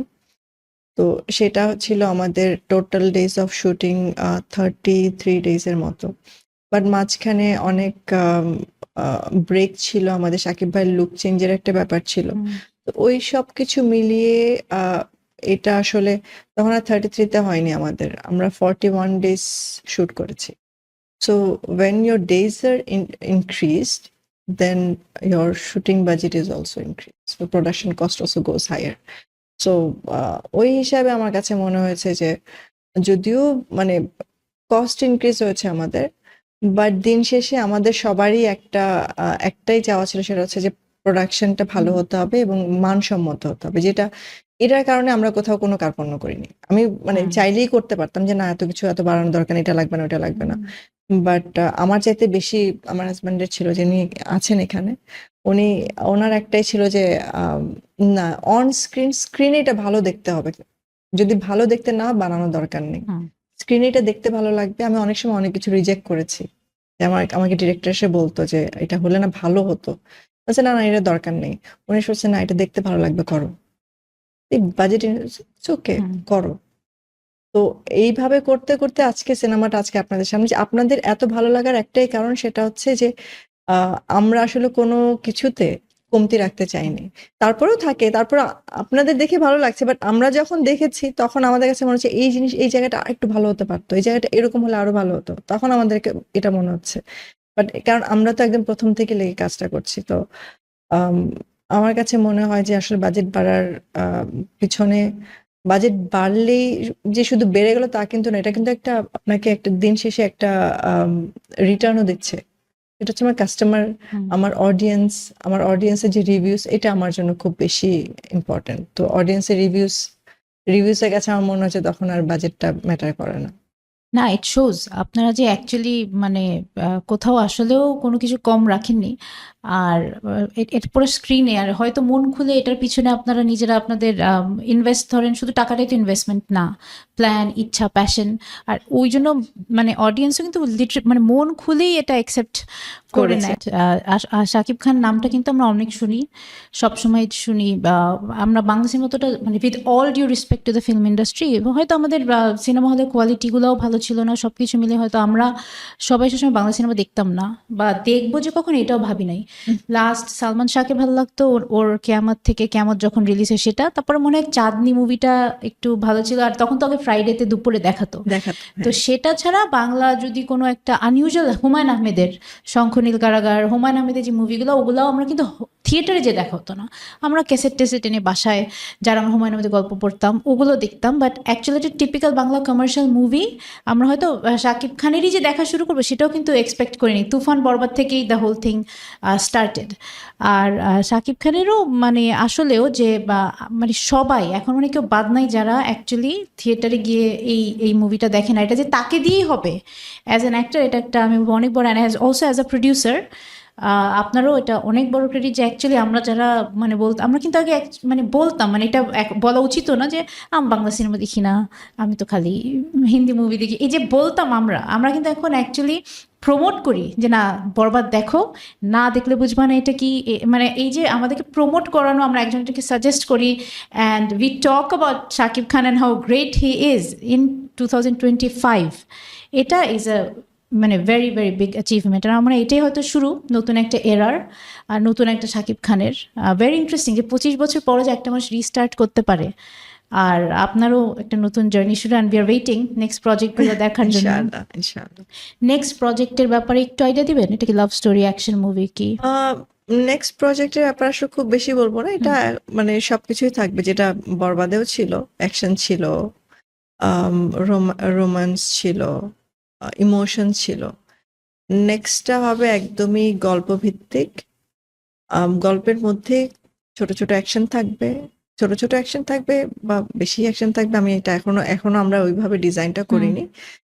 তো সেটা ছিল আমাদের টোটাল ডেজ অফ শুটিং 33 ডেজের মতো। বাট মাঝখানে অনেক ব্রেক ছিল, আমাদের শাকিব ভাইয়ের লুক চেঞ্জের একটা ব্যাপার ছিল। তো ওই সব কিছু মিলিয়ে এটা আসলে তখন আর 33-তে হয়নি আমাদের, আমরা 41 ডেজ শুট করেছি। So when your days are increased, then your shooting budget is also increased. So production cost also goes higher. So ওই হিসাবে আমার কাছে মনে হয়েছে যে যদিও মানে কস্ট ইনক্রিজ হয়েছে আমাদের, বাট দিন শেষে আমাদের সবারই একটাই চাওয়া ছিল, সেটা হচ্ছে যে প্রোডাকশনটা ভালো হতে হবে এবং মানসম্মত হতে হবে, এটার কারণে আমরা কোথাও কোনো কার্পণ্য করিনি। আমি চাইলেই করতে পারতাম যে না এত বাড়ানোর দরকার নেই, এটা লাগবে না ওটা লাগবে না, বাট আমার চাইতে বেশি আমার হাজব্যান্ডের ছিল, যিনি আছেন এখানে, ওনার একটাই ছিল যে না, অন স্ক্রিনে এটা ভালো দেখতে হবে, যদি ভালো দেখতে না বানানোর দরকার নেই, স্ক্রিনে এটা দেখতে ভালো লাগবে। আমি অনেক সময় অনেক কিছু রিজেক্ট করেছি, আমাকে ডিরেক্টর এসে বলতো যে এটা হলে না ভালো হতো, বলছে না এটা দরকার নেই, উনি বলছে না এটা দেখতে ভালো লাগবে, করো, এই বাজেট ওকে করো। তো এইভাবে করতে করতে আজকে সিনেমাটা আপনাদের সামনে, যে আপনাদের এত ভালো লাগার একটাই কারণ, সেটা হচ্ছে যে আমরা আসলে কোনো কিছুতে কমতি রাখতে চাইনি। তারপরেও থাকে, তারপর আপনাদের দেখে ভালো লাগছে, বাট আমরা যখন দেখেছি তখন আমাদের কাছে মনে হচ্ছে এই জায়গাটা আরেকটু ভালো হতে পারতো, এই জায়গাটা এরকম হলে আরো ভালো হতো, তখন আমাদেরকে এটা মনে হচ্ছে। বাট কারণ আমরা তো একদম প্রথম থেকে লেগে কাজটা করছি, তো আমার কাছে মনে হয় যে আসলে বাজেট বাড়ার পিছনে, বাজেট বাড়লেই যে শুধু বেড়ে গেল তা কিন্তু না, এটা কিন্তু আপনাকে একটা দিন শেষে একটা রিটার্নও দিচ্ছে। এটা হচ্ছে আমার কাস্টমার, আমার অডিয়েন্সের যে রিভিউস, এটা আমার জন্য খুব বেশি ইম্পর্টেন্ট। তো অডিয়েন্সের রিভিউসের কাছে আমার মনে হচ্ছে তখন আর বাজেটটা ম্যাটার করে না। না, ইট শোজ আপনারা যে অ্যাকচুয়ালি মানে কোথাও আসলেও কোনো কিছু কম রাখেননি। আর এটা পুরো স্ক্রিনে, আর হয়তো মন খুলে এটার পিছনে আপনারা নিজেরা আপনাদের ইনভেস্ট, ধরেন শুধু টাকাটাই তো ইনভেস্টমেন্ট না, প্ল্যান, ইচ্ছা, প্যাশন। আর ওই জন্য মানে অডিয়েন্সও কিন্তু মানে মন খুলেই এটা অ্যাকসেপ্ট করে নেয়। শাকিব খান নামটা কিন্তু আমরা অনেক শুনি, সবসময় শুনি। আমরা বাংলা সিনেমাটা মানে with all due respect to the film industry, হয়তো আমাদের সিনেমা হলের কোয়ালিটিগুলোও ভালো ছিল না, সব কিছু মিলে হয়তো আমরা সবাই সবসময় বাংলা সিনেমা দেখতাম না, বা দেখবো যে কখন এটাও ভাবি নাই। লাস্ট সালমান শাহকে ভালো লাগতো, ওর কেয়ামত থেকে কেয়ামত যখন রিলিজ হয় সেটা, তারপরে মনে হয় চাঁদনি মুভিটা একটু ভালো ছিল, আর তখন তো আগে ফ্রাইডেতে দুপুরে দেখাতো। তো সেটা ছাড়া বাংলা যদি কোনো একটা আনইউজুয়াল, হুমায়ুন আহমেদের শঙ্খনীল কারাগার, হুমায়ুন আহমেদের যে মুভিগুলো, ওগুলো আমরা কিন্তু থিয়েটারে যে দেখা হতো না, আমরা ক্যাসেট টেসেট এনে বাসায় যারা আমরা হুমায়ুন আহমেদের গল্প পড়তাম ওগুলো দেখতাম। বাট অ্যাকচুয়ালি একটা টিপিক্যাল বাংলা কমার্শিয়াল মুভি আমরা হয়তো শাকিব খানেরই যে দেখা শুরু করবো সেটাও কিন্তু এক্সপেক্ট করিনি। তুফান বরবাদ থেকেই দ্য হোল থিং স্টার্টেড। আর শাকিব খানেরও মানে আসলেও যে মানে সবাই এখন মানে কেউ বাদ নাই যারা অ্যাকচুয়ালি থিয়েটারে গিয়ে এই মুভিটা দেখে না, এটা যে তাকে দিয়েই হবে অ্যাজ অ্যান অ্যাক্টর, এটা একটা আমি অনেক বড়, and also as a producer আপনারও এটা অনেক বড় ক্রেডিট যে অ্যাকচুয়ালি আমরা যারা মানে আমরা কিন্তু আগে মানে বলতাম, মানে এটা বলা উচিত না যে আমি বাংলা সিনেমা দেখি না, আমি তো খালি হিন্দি মুভি দেখি, এই যে বলতাম আমরা কিন্তু এখন অ্যাকচুয়ালি প্রমোট করি যে না বরবাদ দেখো, না দেখলে বুঝবা না এটা কি, মানে এই যে আমাদেরকে প্রমোট করানো, আমরা একজনকে সাজেস্ট করি and we talk about Shakib Khan and how great he is in 2025, এটা ইজ আ মানে ভেরি ভেরি বিগ অ্যাচিভমেন্ট। আর আমরা এটাই হয়তো শুরু নতুন একটা এরার আর নতুন একটা শাকিব খানের। ভেরি ইন্টারেস্টিং যে 25 বছর পরে যে একটা মানুষ রিস্টার্ট করতে পারে। আর আপনারও একটা নতুন জার্নি শুরু, and we are waiting next প্রজেক্টগুলো দেখার জন্য। ইনশাআল্লাহ, ইনশাআল্লাহ। নেক্সট প্রজেক্টের ব্যাপারে একটু আইডিয়া দিবেন? এটা কি লাভ স্টোরি, অ্যাকশন মুভি কি? নেক্সট প্রজেক্টের ব্যাপারে আসলে খুব বেশি বলবো না। এটা মানে সবকিছুই থাকবে, যেটা বরবাদেও ছিল, অ্যাকশন ছিল, রোমান্স ছিল, ইমোশন ছিল। নেক্সটটা হবে একদমই গল্প ভিত্তিক। গল্পের মধ্যে ছোট ছোট অ্যাকশন থাকবে, ছোট ছোট অ্যাকশন থাকবে বা বেশি অ্যাকশন থাকবে, আমি এটা এখনো আমরা ওইভাবে ডিজাইনটা করিনি,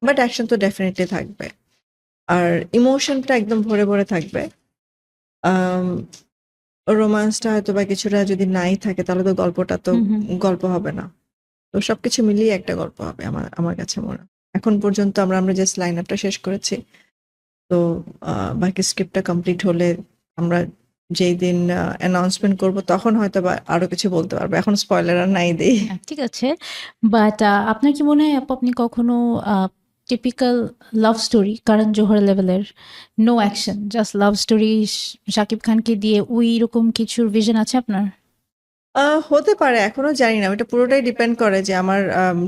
বাট অ্যাকশন তো ডেফিনেটলি থাকবে। আর ইমোশনটা একদম ভরে ভরে থাকবে। রোমান্সটা হয়তো বা কিছুটা যদি নাই থাকে তাহলে তো গল্পটা তো গল্প হবে না। তো সবকিছু মিলিয়ে একটা গল্প হবে আমার আমার কাছে মনে হয়। এখন পর্যন্ত আমরা জাস্ট লাইন আপটা শেষ করেছি। তো বাকি স্ক্রিপ্টটা কমপ্লিট হলে আমরা যেই দিন অ্যানাউন্সমেন্ট করব তখন হয়তো বা আরো কিছু বলতে পারবো। এখন স্পয়লার আর নাই দেই। ঠিক আছে, বাট আপনার কি মনে হয় আপু আপনি কখনো টিপিক্যাল লাভ স্টোরি কারণ জোহর লেভেলের, no action, just love story Shakib খানকে দিয়ে, ওই রকম কিছুর ভিশন আছে আপনার? হতে পারে, এখনো জানি না। ওটা পুরোটাই ডিপেন্ড করে যে আমার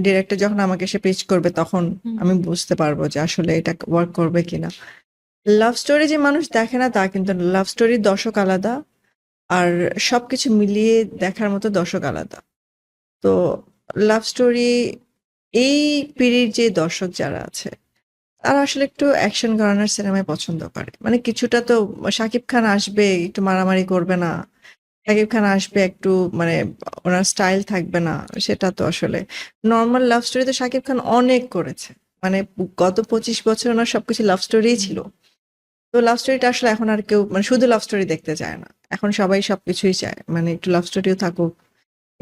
ডিরেক্টর যখন আমাকে এসে পিচ করবে তখন আমি বুঝতে পারবো যে আসলে এটা ওয়ার্ক করবে কিনা। লাভ স্টোরি যে মানুষ দেখে না তা কিন্তু লাভ স্টোরির দর্শক আলাদা, আর সবকিছু মিলিয়ে দেখার মতো দর্শক আলাদা। তো লাভ স্টোরি এই পিঢ়ির যে দর্শক যারা আছে তারা আসলে একটু অ্যাকশন ঘরানার সিনেমায় পছন্দ করে। মানে কিছুটা তো শাকিব খান আসবে, একটু মারামারি করবে না, শাকিব খান আসবে একটু মানে ওনার স্টাইল থাকবে না, সেটা তো আসলে নর্মাল লাভ স্টোরি তো শাকিব খান অনেক করেছে। মানে গত 25 বছর ওনার সবকিছু লাভ স্টোরিই ছিল। তো লাভ স্টোরিটা আসলে এখন আর কেউ মানে শুধু লাভ স্টোরি দেখতে চায় না, এখন সবাই সবকিছুই চায়, মানে একটু লাভ স্টোরিও থাকুক,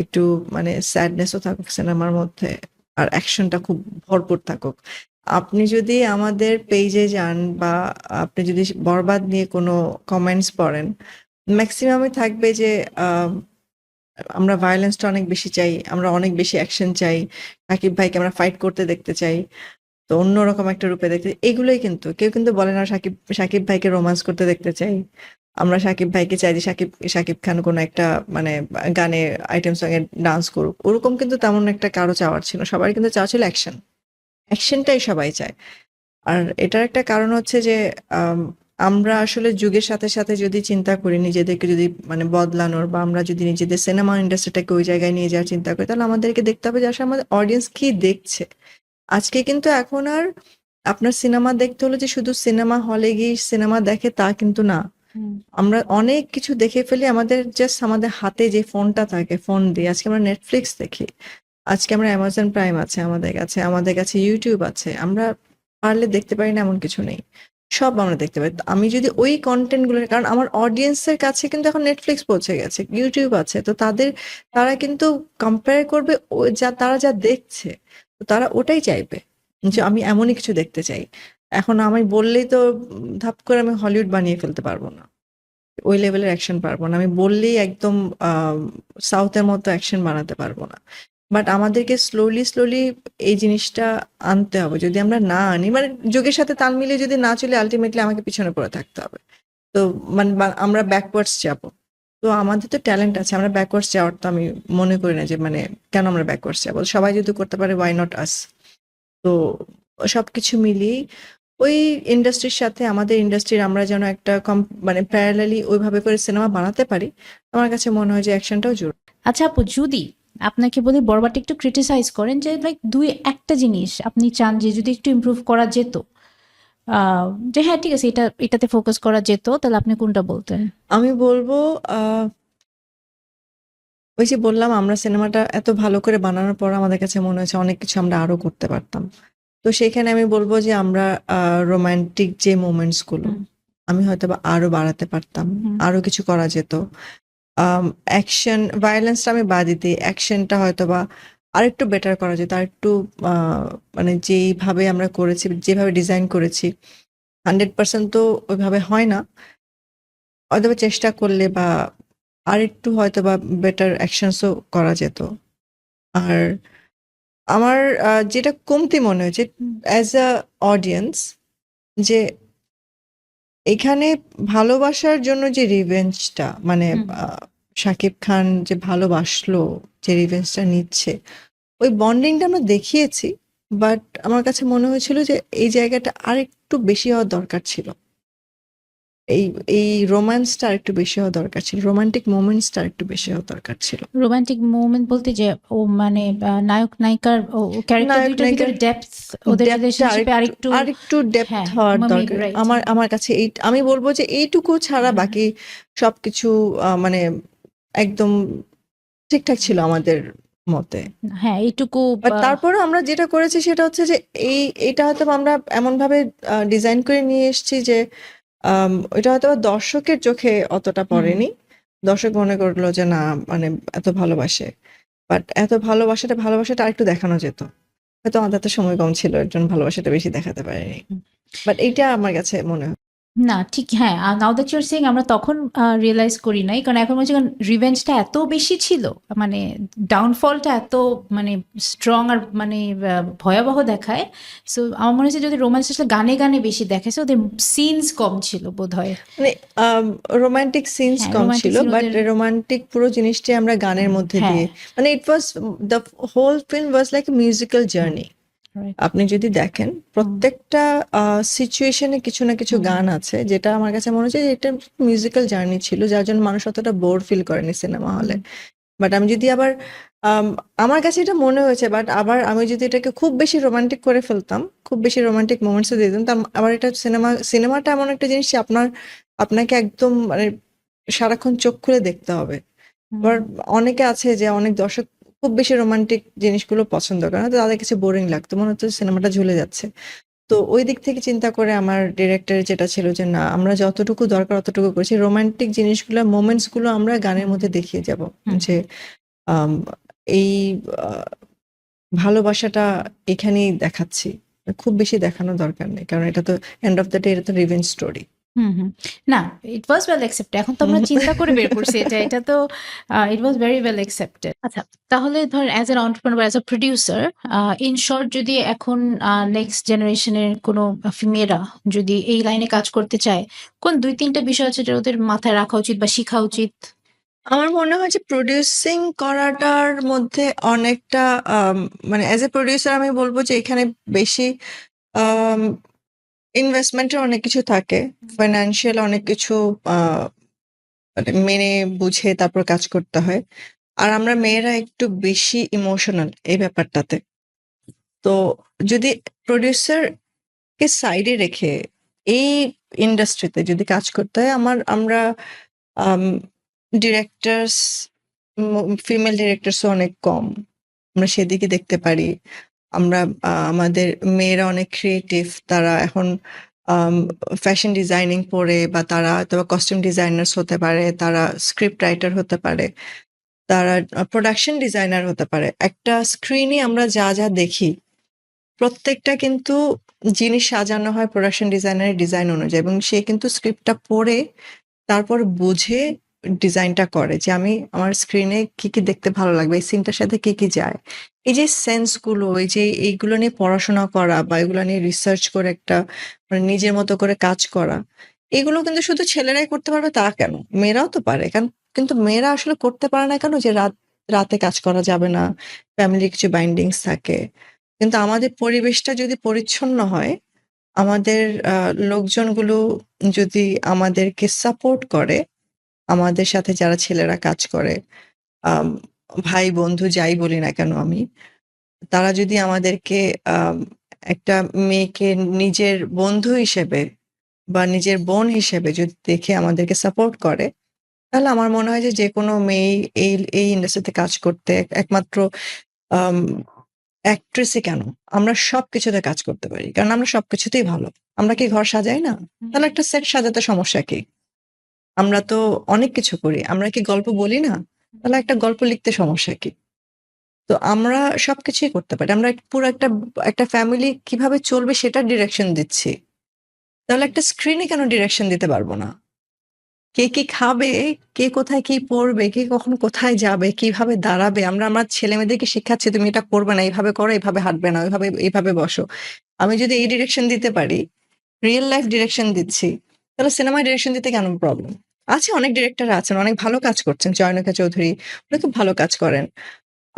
একটু মানে স্যাডনেসও থাকুক সিনেমার মধ্যে, আর অ্যাকশনটা খুব ভরপুর থাকুক। আপনি যদি আমাদের পেজে যান বা আপনি যদি বরবাদ নিয়ে কোনো কমেন্টস পড়েন, ম্যাক্সিমামই থাকবে যে আমরা ভায়োলেন্সটা অনেক বেশি চাই, আমরা অনেক বেশি অ্যাকশন চাই, সাকিব ভাইকে আমরা ফাইট করতে দেখতে চাই, তো অন্যরকম একটা রূপে দেখতে। এগুলোই কিন্তু কেউ কিন্তু বলে না সাকিব সাকিব ভাইকে রোমান্স করতে দেখতে চাই, আমরা সাকিব ভাইকে চাই যে সাকিব সাকিব খান কোনো একটা মানে গানে আইটেম সঙ্গে ডান্স করুক, ওরকম কিন্তু তেমন একটা কারো চাওয়ার ছিল। সবাই কিন্তু চাওয়া ছিল অ্যাকশন, অ্যাকশনটাই সবাই চায়। আর এটার একটা কারণ হচ্ছে যে আম, আমরা আসলে যুগের সাথে সাথে যদি চিন্তা করি, নিজেদেরকে যদি মানে বদলানোর, বা আমরা যদি নিজেদের সিনেমা ইন্ডাস্ট্রিটাকে ওই জায়গায় নিয়ে যাওয়ার চিন্তা করি, তাহলে আমাদেরকে দেখতে হবে যে আসলে আমাদের অডিয়েন্স কি দেখছে। আজকে কিন্তু এখন আর আপনার সিনেমা দেখতে হলে যে শুধু সিনেমা হলে গিয়ে সিনেমা দেখে তা কিন্তু না। আমরা অনেক কিছু দেখে ফেলি, আমাদের জাস্ট আমাদের হাতে যে ফোনটা থাকে, ফোন দিয়ে আজকে আমরা নেটফ্লিক্স দেখি, আজকে আমরা অ্যামাজন প্রাইম আছে আমাদের কাছে ইউটিউব আছে, আমরা পারলে দেখতে পারি না এমন কিছু নেই, সব আমরা দেখতে পাই। তো আমি যদি ওই কন্টেন্ট গুলো, কারণ আমার অডিয়েন্সের কাছে কিন্তু এখন নেটফ্লিক্স পৌঁছে গেছে, ইউটিউব আছে, তো তারা কিন্তু কম্পেয়ার করবে তারা যা দেখছে, তো তারা ওটাই চাইবে যে আমি এমনই কিছু দেখতে চাই। এখন আমি বললেই তো ধাপ করে আমি হলিউড বানিয়ে ফেলতে পারবো না, ওই লেভেলের অ্যাকশন পারবো না, আমি বললেই একদম সাউথের মতো অ্যাকশন বানাতে পারবো না। বাট আমাদেরকে স্লোলি স্লোলি এই জিনিসটা আনতে হবে। যদি আমরা না আনি, মানে যুগের সাথে তাল মিলিয়ে যদি না চলে, আলটিমেটলি আমাকে পিছনে পড়ে থাকতে হবে। তো মানে আমরা ব্যাকওয়ার্ডস যাব। তো আমাদের তো ট্যালেন্ট আছে, আমরা ব্যাকওয়ার্ডস যাওয়ার তো আমি মনে করি না যে মানে কেন আমরা ব্যাকওয়ার্ডস যাবো, সবাই যদি করতে পারে ওয়াই নট আস। তো সবকিছু মিলিয়ে ওই ইন্ডাস্ট্রির সাথে আমাদের ইন্ডাস্ট্রির আমরা যেন একটা মানে প্যারালালি ওইভাবে করে সিনেমা বানাতে পারি, আমার কাছে মনে হয় যে অ্যাকশনটাও জরুরি। আচ্ছা আপু, যদি আপনাকে বলি বরবাদটা একটু ক্রিটিসাইজ করেন, যে লাইক দুই একটা জিনিস আপনি চান যে যদি একটু ইমপ্রুভ করা যেত, যে হ্যাঁ ঠিক আছে এটাতে ফোকাস করা যেত, তাহলে আপনি কোনটা বলতেন? আমি বলবো ওই যে বললাম, আমরা সিনেমাটা এত ভালো করে বানানোর পর আমাদের কাছে মনে হয়েছে অনেক কিছু আমরা আরো করতে পারতাম। তো সেখানে আমি বলবো যে আমরা রোমান্টিক যে মোমেন্টস গুলো আমি হয়তো বা আরো বাড়াতে পারতাম, আরো কিছু করা যেত। অ্যাকশন ভায়োলেন্সটা আমি বাদই দিই, অ্যাকশনটা হয়তো বা আরেকটু বেটার করা যেত, আরেকটু মানে যেইভাবে আমরা করেছি, যেভাবে ডিজাইন করেছি, 100% তো ওইভাবে হয় না। হয়তোবা চেষ্টা করলে বা আরেকটু হয়তোবা বেটার অ্যাকশনসও করা যেত। আর আমার যেটা কমতি মনে হয়েছে অ্যাজ আ অডিয়েন্স, যে এখানে ভালোবাসার জন্য যে রিভেঞ্জটা, মানে হুম। শাকিব খান যে ভালোবাসলো, যে রিভেঞ্জটা নিচ্ছে, ওই বন্ডিংটা আমরা দেখিয়েছি। বাট আমার কাছে মনে হয়েছিল যে এই জায়গাটা আরেকটু বেশি হওয়ার দরকার ছিল। এই এই রোম্যান্সটা আরেকটু বেশি হওয়া দরকার ছিল, রোমান্টিক মোমেন্টসটা আরেকটু বেশি হওয়া দরকার ছিল। রোমান্টিক মোমেন্ট বলতে যে ও মানে নায়ক নায়িকার ও ক্যারেক্টার নায়ক দুইটার নায়িকার ভিতরে ডেপথ, ওদের ডেপথটা রিলেশনশিপে আরেকটু আরেকটু। আরেকটু ডেপথ হ্যাঁ, হওয়ার মেবি দরকার রাইট। আমার আমার কাছে। এই আমি বলবো যে এইটুকু ছাড়া বাকি সবকিছু মানে একদম ঠিকঠাক ছিল আমাদের মতে। হ্যাঁ, এইটুকু বাট তারপরে আমরা যেটা করেছি সেটা হচ্ছে যে এটা হয়তো আমরা এমনভাবে ডিজাইন করে নিয়ে এসেছি যে ওইটা হয়তো দর্শকের চোখে অতটা পড়েনি। দর্শক মনে করলো যে না, মানে এত ভালোবাসে, বাট এত ভালোবাসাটা আরেকটু দেখানো যেত। হয়তো আমাদের তো সময় কম ছিল, এর জন্য ভালোবাসাটা বেশি দেখাতে পারিনি। বাট এইটা আমার কাছে মনে হয়। না ঠিক, হ্যাঁ, now that you are saying আমরা তখন রিয়ালাইজ করি নাই, কারণ এখন মনে হচ্ছে রিভেঞ্জটা এত বেশি ছিল, মানে ডাউনফলটা এত মানে স্ট্রং আর মানে ভয়াবহ দেখায়। সো আমার মনে হচ্ছে যদি রোম্যান্স আসলে গানে গানে বেশি দেখাইছে, ওদের সিনস কম ছিল বোধ হয়। মানে রোমান্টিক সিনস হ্যাঁ, কম রোমান্টিক ছিল, সিন বাট ওদের। রোমান্টিক পুরো জিনিসটাই আমরা গানের মধ্যে হ্যাঁ, দিয়ে, মানে it was the whole film was like a musical journey. Right. আপনি যদি দেখেন প্রত্যেকটা সিচুয়েশনে কিছু না কিছু গান আছে, যেটা আমার কাছে মনে হচ্ছে যে এটা মিউজিক্যাল জার্নি ছিল, যার জন্য মানুষ অতটা বোর ফিল করেনি সিনেমা হলে। বাট আমি যদি আবার আম, আমার কাছে এটা মনে হয়েছে, বাট আবার আমি যদি এটাকে খুব বেশি রোমান্টিক করে ফেলতাম, খুব বেশি রোমান্টিক মোমেন্টস দিয়ে দিতাম, আবার এটা সিনেমাটা এমন একটা জিনিস যে আপনাকে একদম মানে সারাক্ষণ চোখ খুলে দেখতে হবে। আবার অনেকে আছে যে অনেক দর্শক খুব বেশি রোমান্টিক জিনিসগুলো পছন্দ করে না, তো তাদের কাছে বোরিং লাগতো, মনে হচ্ছে সিনেমাটা ঝুলে যাচ্ছে। তো ওই দিক থেকে চিন্তা করে আমার ডিরেক্টর যেটা ছিল যে না, আমরা যতটুকু দরকার অতটুকু করেছি, রোমান্টিক জিনিসগুলো মোমেন্টস গুলো আমরা গানের মধ্যে দেখিয়ে যাব। যে আম, এই আহ, ভালোবাসাটা এখানেই দেখাচ্ছি, খুব বেশি দেখানো দরকার নেই, কারণ এটা তো এন্ড অফ দ্য ডে এটা তো রিভেঞ্জ স্টোরি। না, ইট ওয়াজ ওয়েল অ্যাকসেপ্টেড। এখন তো আমরা চিন্তা করে বের করছি এটা তো ইট ওয়াজ ভেরি ওয়েল অ্যাকসেপ্টেড। আচ্ছা, তাহলে ধর অ্যাজ অ্যান এন্টারপ্রেনার বা as a producer, in short যদি এখন নেক্সট জেনারেশনের কোনো মেয়েরা যদি এই লাইনে কাজ করতে চায়, কোন ২-৩টা বিষয় আছে যেটা ওদের মাথায় রাখা উচিত বা শিখা উচিত? আমার মনে হয় যে প্রডিউসিং করাটার মধ্যে অনেকটা মানে অ্যাজ এ প্রডিউসার আমি বলবো যে এখানে বেশি ইনভেস্টমেন্টের অনেক কিছু থাকে, ফাইন্যান্সিয়াল অনেক কিছু মানে মেনে বুঝে তারপর কাজ করতে হয়। আর আমরা মেয়েরা একটু বেশি ইমোশনাল এই ব্যাপারটাতে। তো যদি প্রডিউসার কে সাইডে রেখে এই ইন্ডাস্ট্রিতে যদি কাজ করতে হয়, আমরা ডিরেক্টরস, ফিমেল ডিরেক্টরসও অনেক কম, আমরা সেদিকে দেখতে পারি। আমরা আমাদের মেয়েরা অনেক ক্রিয়েটিভ, তারা এখন ফ্যাশন ডিজাইনিং পড়ে, বা তারা হয়তো কস্টিউম ডিজাইনার্স হতে পারে, তারা স্ক্রিপ্ট রাইটার হতে পারে, তারা প্রোডাকশন ডিজাইনার হতে পারে। একটা স্ক্রিনে আমরা যা যা দেখি প্রত্যেকটা কিন্তু জিনিস সাজানো হয় প্রোডাকশন ডিজাইনারের ডিজাইন অনুযায়ী, এবং সে কিন্তু স্ক্রিপ্টটা পড়ে তারপর বুঝে ডিজাইনটা করে যে আমি আমার স্ক্রিনে কি কি দেখতে ভালো লাগবে, এই সিনটার সাথে কি কি যায়। এই যে সেন্স গুলো, এই যে এইগুলো নিয়ে পড়াশোনা করা বা এগুলো নিয়ে রিসার্চ করে একটা মানে নিজের মতো করে কাজ করা, এগুলো কিন্তু শুধু ছেলেরাই করতে পারবে তা কেন, মেয়েরাও তো পারে। কারণ কিন্তু মেয়েরা আসলে করতে পারে না কেন, যে রাতে কাজ করা যাবে না, ফ্যামিলির কিছু বাইন্ডিংস থাকে। কিন্তু আমাদের পরিবেশটা যদি পরিচ্ছন্ন হয়, আমাদের লোকজনগুলো যদি আমাদেরকে সাপোর্ট করে, আমাদের সাথে যারা ছেলেরা কাজ করে, আম ভাই বন্ধু যাই বলি না কেন আমি, তারা যদি আমাদেরকে আম একটা মেয়েকে নিজের বন্ধু হিসেবে বা নিজের বোন হিসেবে যদি দেখে আমাদেরকে সাপোর্ট করে, তাহলে আমার মনে হয় যে যেকোনো মেয়েই এই ইন্ডাস্ট্রিতে কাজ করতে, একমাত্র আম অ্যাক্ট্রেসই কেন, আমরা সবকিছুতে কাজ করতে পারি। কারণ আমরা সবকিছুতেই ভালো। আমরা কি ঘর সাজাই না? তাহলে একটা সেট সাজাতে সমস্যা কি? আমরা তো অনেক কিছু করি। আমরা কি গল্প বলি না? তাহলে একটা গল্প লিখতে সমস্যা কি? তো আমরা সবকিছুই করতে পারি। আমরা পুরো একটা ফ্যামিলি কিভাবে চলবে সেটার ডিরেকশন দিচ্ছি। তাহলে একটা স্ক্রিনে কেন ডিরেকশন দিতে পারবো না? কে কি খাবে, কে কোথায় কি পড়বে, কে কখন কোথায় যাবে, কিভাবে দাঁড়াবে, আমরা আমার ছেলে মেয়েদেরকে শিখাচ্ছি তুমি এটা করবে না, এইভাবে করো, এইভাবে হাঁটবে না, ওইভাবে এইভাবে বসো। আমি যদি এই ডিরেকশন দিতে পারি, রিয়েল লাইফ ডিরেকশন দিচ্ছি, তাহলে সিনেমায় ডিরেকশন দিতে কেন প্রবলেম? আছে, অনেক ডিরেক্টর আছেন, অনেক ভালো কাজ করছেন। চয়নিকা চৌধুরী উনি খুব ভালো কাজ করেন,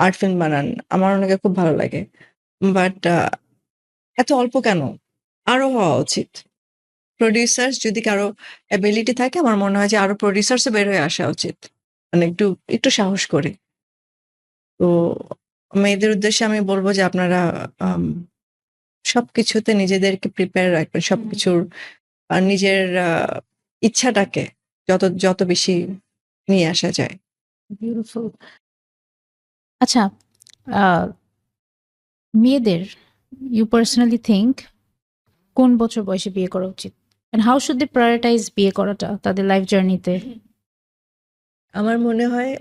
আর্ট ফিল্ম বানান, আমার ওনাকে খুব ভালো লাগে। বাট এত অল্প কেন? আরো হওয়া উচিত। প্রোডিউসার্স যদি কারো অ্যাবিলিটি থাকে, আমার মনে হয় যে আরো প্রোডিউসার্স বের হয়ে আসা উচিত, মানে একটু একটু সাহস করে। তো মেয়েদের উদ্দেশ্যে আমি বলবো যে আপনারা আম, সবকিছুতে নিজেদেরকে প্রিপেয়ার রাখবেন, সবকিছুর নিজের ইচ্ছাটাকে যত যত বেশি নিয়ে আসা যায়। বিউটিফুল। আচ্ছা, মেয়েদের ইউ পার্সোনালি থিঙ্ক কোন বছর বয়সে বিয়ে করা উচিত, and how should they prioritise বিয়ে করাটা তাদের লাইফ জার্নিতে? আমার মনে হয়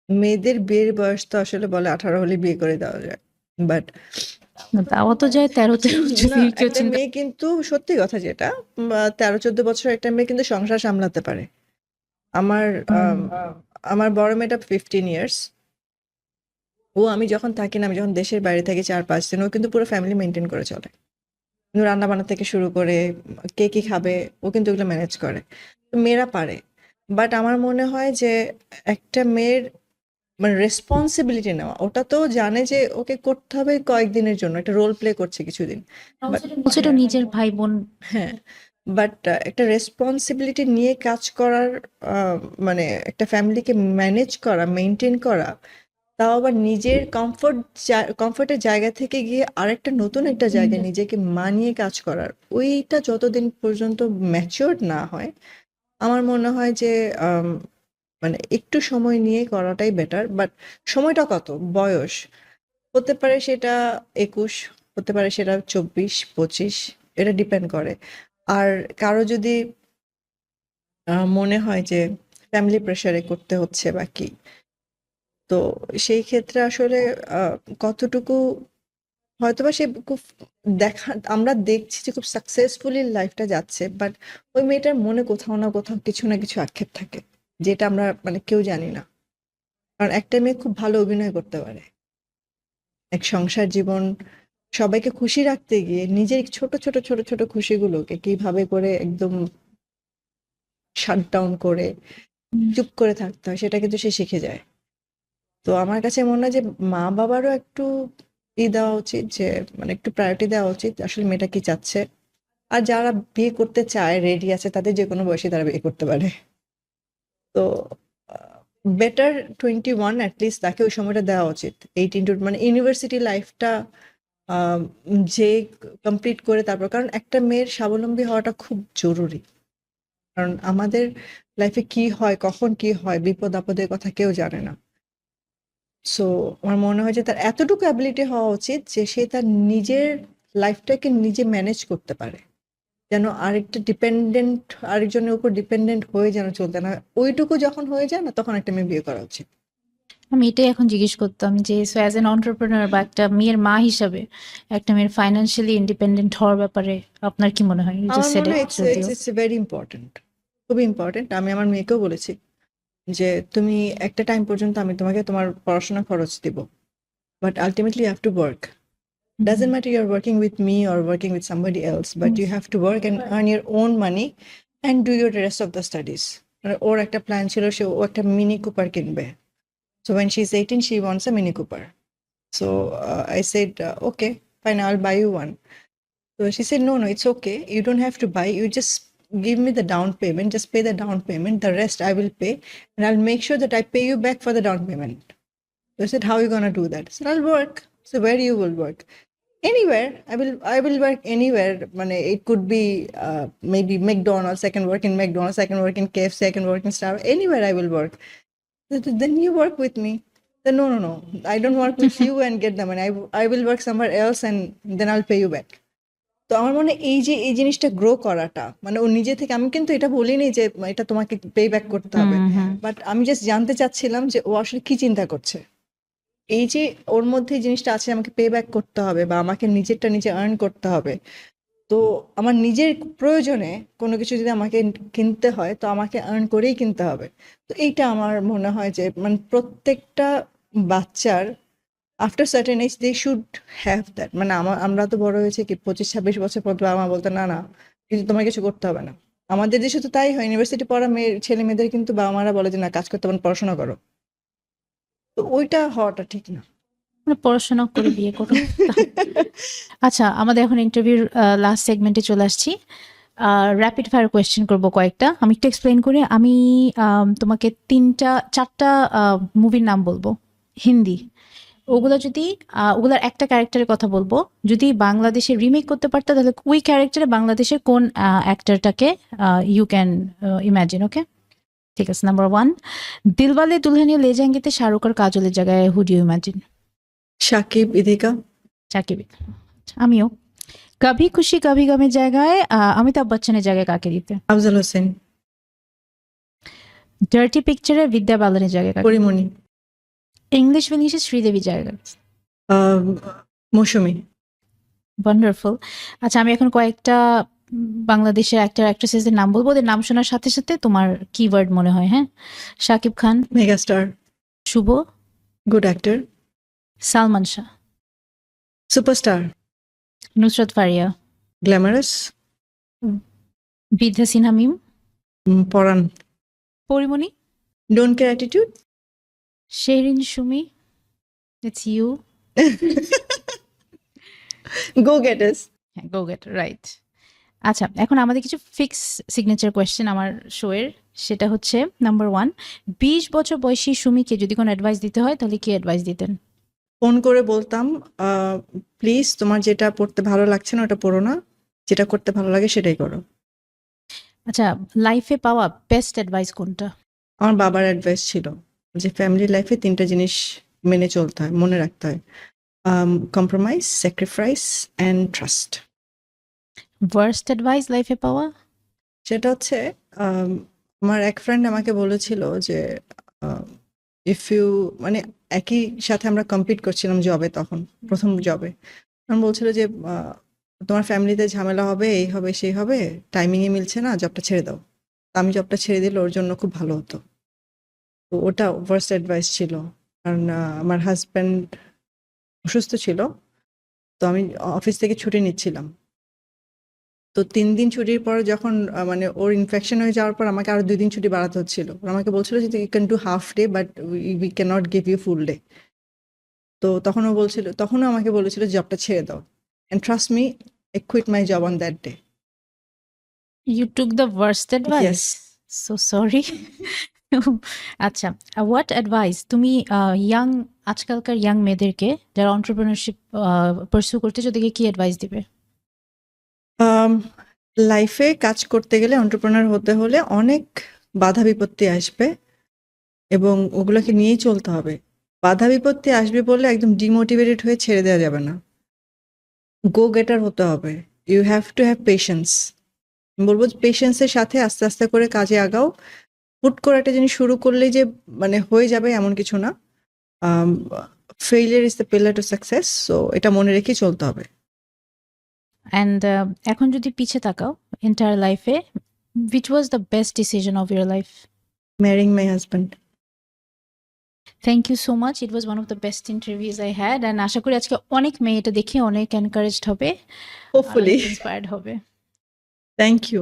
মেয়েদের বিয়ের বয়স তো আসলে বলে 18 হলে বিয়ে করে দেওয়া যায়, বাট তাও তো যায় 13-তে যদি না, কেউ একটা চিন্তা। মেয়ে কিন্তু সত্যি কথা যেটা 13-14 বছর একটা মেয়ে কিন্তু সংসার সামলাতে পারে। আমার আমার বড় মেয়েটা 15 ইয়ার্স। আমি যখন থাকি না, আমি যখন দেশের বাইরে থাকি 4-5 দিন, ও কিন্তু পুরো ফ্যামিলি মেনটেন করে চলে। রান্না বান্না থেকে শুরু করে কে কি খাবে, ও কিন্তু এগুলো ম্যানেজ করে। তো মেয়েরা পারে, বাট আমার মনে হয় যে একটা মেয়ের মানে রেসপন্সিবিলিটি নেওয়া, ওটা তো জানে যে ওকে করতে হবে কয়েকদিনের জন্য, একটা রোল প্লে করছে কিছুদিন। বাট বলছে এটা নিজের ভাই বোন। হ্যাঁ, বাট একটা রেসপন্সিবিলিটি নিয়ে কাজ করার, মানে একটা ফ্যামিলিকে ম্যানেজ করা, মেনটেন করা, তাও আবার নিজের কমফোর্টের জায়গা থেকে গিয়ে আরেকটা নতুন একটা জায়গায় নিজেকে মানিয়ে কাজ করার, ওইটা যতদিন পর্যন্ত ম্যাচিওর্ড না হয়, আমার মনে হয় যে মানে একটু সময় নিয়ে করাটাই বেটার। বাট সময়টা কত, বয়স হতে পারে সেটা 21, হতে পারে সেটা 24-25, এটা ডিপেন্ড করে। আর কারো যদি মনে হয় যে ফ্যামিলি প্রেশারে করতে হচ্ছে বা কি, তো সেই ক্ষেত্রে আসলে আহ, কতটুকু হয়তোবা সে খুব আমরা দেখছি যে খুব সাকসেসফুলি লাইফটা যাচ্ছে, বাট ওই মেয়েটার মনে কোথাও না কোথাও কিছু না কিছু আক্ষেপ থাকে, যেটা আমরা মানে কেউ জানি না। কারণ একটা মেয়ে খুব ভালো অভিনয় করতে পারে, এক সংসার জীবন সবাইকে খুশি রাখতে গিয়ে নিজের ছোট ছোট ছোট ছোট খুশিগুলোকে কিভাবে করে একদম শাট ডাউন করে চুপ করে থাকতে হয়, সেটা কিন্তু সে শিখে যায়। তো আমার কাছে মনে হয় যে মা বাবারও একটু দেওয়া উচিত, যে মানে একটু প্রায়োরিটি দেওয়া উচিত আসলে মেয়েটা কি চাচ্ছে। আর যারা বিয়ে করতে চায়, রেডি আছে, তাদের যে কোনো বয়সে তারা বিয়ে করতে পারে। তো বেটার 21 অ্যাটলিস্ট তাকে ওই সময়টা দেওয়া উচিত। 18 টু মানে ইউনিভার্সিটি লাইফটা যে কমপ্লিট করে তারপর, কারণ একটা মেয়ের স্বাবলম্বী হওয়াটা খুব জরুরি। কারণ আমাদের লাইফে কি হয়, কখন কি হয়, বিপদ আপদের কথা কেউ জানে না। সো আমার মনে হয় যে তার এতটুকু অ্যাবিলিটি হওয়া উচিত যে সে তার নিজের লাইফটাকে নিজে ম্যানেজ করতে পারে, যেন আরেকজনের উপর ডিপেন্ডেন্ট হয়ে যেন চলতে না হয়। ওইটুকু যখন হয়ে যায় না, তখন একটা মেয়ে বিয়ে করা উচিত। আমি এটাই এখন জিজ্ঞেস করতাম যে সো অ্যাজ এন অন্টারপ্রেনার বা একটা মেয়ের মা হিসাবে একটা মেয়ের ফাইন্যান্সিয়ালি ইন্ডিপেন্ডেন্ট হওয়ার ব্যাপারে আপনার কি মনে হয়? আমার জাস্ট সেড মনে হয় ইট ইটস যদিও। ইটস ইটস ভেরি ইম্পর্টেন্ট, খুবই ইম্পর্টেন্ট। আমি আমার মেয়েকেও বলেছি যে তুমি একটা টাইম পর্যন্ত আমি তোমাকে তোমার পড়াশোনা খরচ দিব, but ultimately you have to work. Doesn't matter you're working with me or working with somebody else, but you have to work and earn your own money and do your rest of the studies. ওর একটা প্ল্যান ছিল, ও একটা মিনি কুপার কিনবে। So when she's 18, she wants a Mini Cooper. So I said, okay, fine, I'll buy you one. So she said, no, no, it's okay. You don't have to buy. You just give me the down payment. Just pay the down payment. The rest I will pay, and I'll make sure that I pay you back for the down payment. So I said, how are you gonna do that? I said, I'll work. So where you will work? Anywhere. I will work anywhere. It could be maybe McDonald's. I can work in McDonald's. I can work in KFC. I can work in Starbucks. Anywhere I will work. Then you work with me. Then no, no, no. I don't work with you and get the money. I will work somewhere else and then I'll pay you back. তো আমার মনে হয় এই যে এই জিনিসটা গ্রো করাটা, মানে ও নিজে থেকে, আমি কিন্তু এটা বলিনি যে এটা তোমাকে পে ব্যাক করতে হবে, বাট আমি জাস্ট জানতে চাচ্ছিলাম যে ও আসলে কি চিন্তা করছে। এই যে ওর মধ্যে এই জিনিসটা আছে, আমাকে পে ব্যাক করতে হবে বা আমাকে নিজেরটা নিজে আর্ন করতে হবে, তো তো আমার নিজের প্রয়োজনে কোনো কিছু যদি আমাকে কিনতে হয় তো আমাকে আর্ন করেই কিনতে হবে। তো এইটা আমার মনে হয় যে মানে প্রত্যেকটা বাচ্চার after certain age they should have that. মানে আমরা তো বড় হয়েছে কি 25-26 বছর পর বাবা মা বলতো না না কিন্তু তোমার কিছু করতে হবে না। আমাদের দেশে তো তাই হয়, ইউনিভার্সিটি পড়া ছেলে মেয়েদের কিন্তু বাবা মারা বলে যে না কাজ করতে হবে না, পড়াশোনা করো। তো ওইটা হওয়াটা ঠিক না। মানে পড়াশোনা করে বিয়ে করো। আচ্ছা, আমাদের এখন ইন্টারভিউর লাস্ট সেগমেন্টে চলে আসছি। র্যাপিড ফায়ার কোয়েশ্চেন করব কয়েকটা। আমি একটু এক্সপ্লেন করি। আমি তোমাকে 4টা মুভির নাম বলবো, হিন্দি। ওগুলার একটা ক্যারেক্টারের কথা বলবো। যদি বাংলাদেশে রিমেক করতে পারতো তাহলে ওই ক্যারেক্টারে বাংলাদেশের কোন অ্যাক্টরটাকে ইউ ক্যান ইমাজিন। ওকে, ঠিক আছে। নাম্বার 1, দিলওয়ালে দুলহানিয়া লে জায়েঙ্গেতে শাহরুখ আর কাজলের জায়গায় who do you imagine? Shakib, Idika. Shakib. আমিও। কভি খুশি কভি গমের জায়গায় অমিতাভ বচ্চনের জায়গায় কাকে দিতে? আফজাল হোসেন। ডার্টি পিকচারে বিদ্যা বালানের জায়গায় কাকে? পরিমণি। ইংলিশ ফিনিশে শ্রীদেবী জায়গায়? মৌসুমী। ওয়ান্ডারফুল। আচ্ছা, আমি এখন কয়েকটা বাংলাদেশের অ্যাক্টর অ্যাক্ট্রেসের নাম বলবো, ওদের নাম শোনার সাথে সাথে তোমার কিওয়ার্ড মনে হয়। হ্যাঁ, Shakib Khan, megastar. Shuvo, good actor. Salman Shah, superstar. Nusrat Faria, glamorous. Bidya Sinha Mim, Poran. Porimoni, don't care attitude. Sherin Sumi, it's you. Go get us. হ্যাঁ, গো গেট, রাইট। আচ্ছা, এখন আমাদের কিছু ফিক্স সিগনেচার কোয়েশ্চেন আমার শোয়ের। সেটা হচ্ছে নাম্বার 1, 20 বছর বয়সী সুমিকে যদি কোনো অ্যাডভাইস দিতে হয় তাহলে কি অ্যাডভাইস দিতেন? ফোন করে বলতাম প্লিজ তোমার যেটা পড়তে ভালো লাগছে না ওটা পড়ো না, যেটা করতে ভালো লাগে সেটাই করো। আচ্ছা, লাইফে পাওয়া বেস্ট অ্যাডভাইস কোনটা? আমার বাবার অ্যাডভাইস ছিল যে ফ্যামিলি লাইফে 3টা জিনিস মেনে চলতে হয়, মনে রাখতে হয়: compromise, sacrifice and trust. Worst advice লাইফে পাওয়া? সেটা হচ্ছে আমার এক ফ্রেন্ড আমাকে বলেছিল যে ইফ ইউ, মানে একই সাথে আমরা কম্পিট করছিলাম জবে, তখন প্রথম জবে আমি বলছিল যে তোমার ফ্যামিলিতে ঝামেলা হবে, এই হবে সেই হবে, টাইমিংয়ে মিলছে না, জবটা ছেড়ে দাও। তো আমি জবটা ছেড়ে দিলে ওর জন্য খুব ভালো হতো। তো ওটা ফার্স্ট অ্যাডভাইস ছিল, কারণ আমার হাজব্যান্ড অসুস্থ ছিল, তো আমি অফিস থেকে ছুটি নিচ্ছিলাম। তো 3 দিন ছুটির পর যখন মানে ওর ইনফেকশন হয়ে যাওয়ার পর আমাকে আরো 2 দিন ছুটি বাড়াতে হচ্ছিল। ওরা আমাকে বলছিল যে you can do half day but we can not give you full day. তো তখনও আমাকে বলেছিল জবটা ছেড়ে দাও, and trust me, I quit my job on that day. You took the worst advice? Yes. So sorry. আচ্ছা, হোয়াট অ্যাডভাইস তুমি আজকালকার ইয়াং মেয়েদেরকে যারা এন্টারপ্রেনারশিপ পারসু করতে ওদেরকে কি অ্যাডভাইস দিবে? লাইফে কাজ করতে গেলে, এন্টারপ্রেনার হতে হলে অনেক বাধা বিপত্তি আসবে এবং ওগুলোকে নিয়েই চলতে হবে। বাধা বিপত্তি আসবে বলে একদম ডিমোটিভেটেড হয়ে ছেড়ে দেওয়া যাবে না, গো গেটার হতে হবে। You have to have patience. বলবো পেশেন্সের সাথে আস্তে আস্তে করে কাজে আগাও। হুট করে একটা জিনিস শুরু করলেই যে মানে হয়ে যাবে এমন কিছু না। Failure is the pillar to success, so এটা মনে রেখেই চলতে হবে। অ্যান্ড এখন যদি পিছে তাকাও এন্টায়ার লাইফে, which was the best decision of your life? Marrying my husband. Thank you so much. It was one of the best interviews I had, and আশা করি আজকে অনেক মেয়ে এটা দেখে অনেক এনকারেজড হবে, Hopefully. ইন্সপায়ার্ড হবে। Thank you.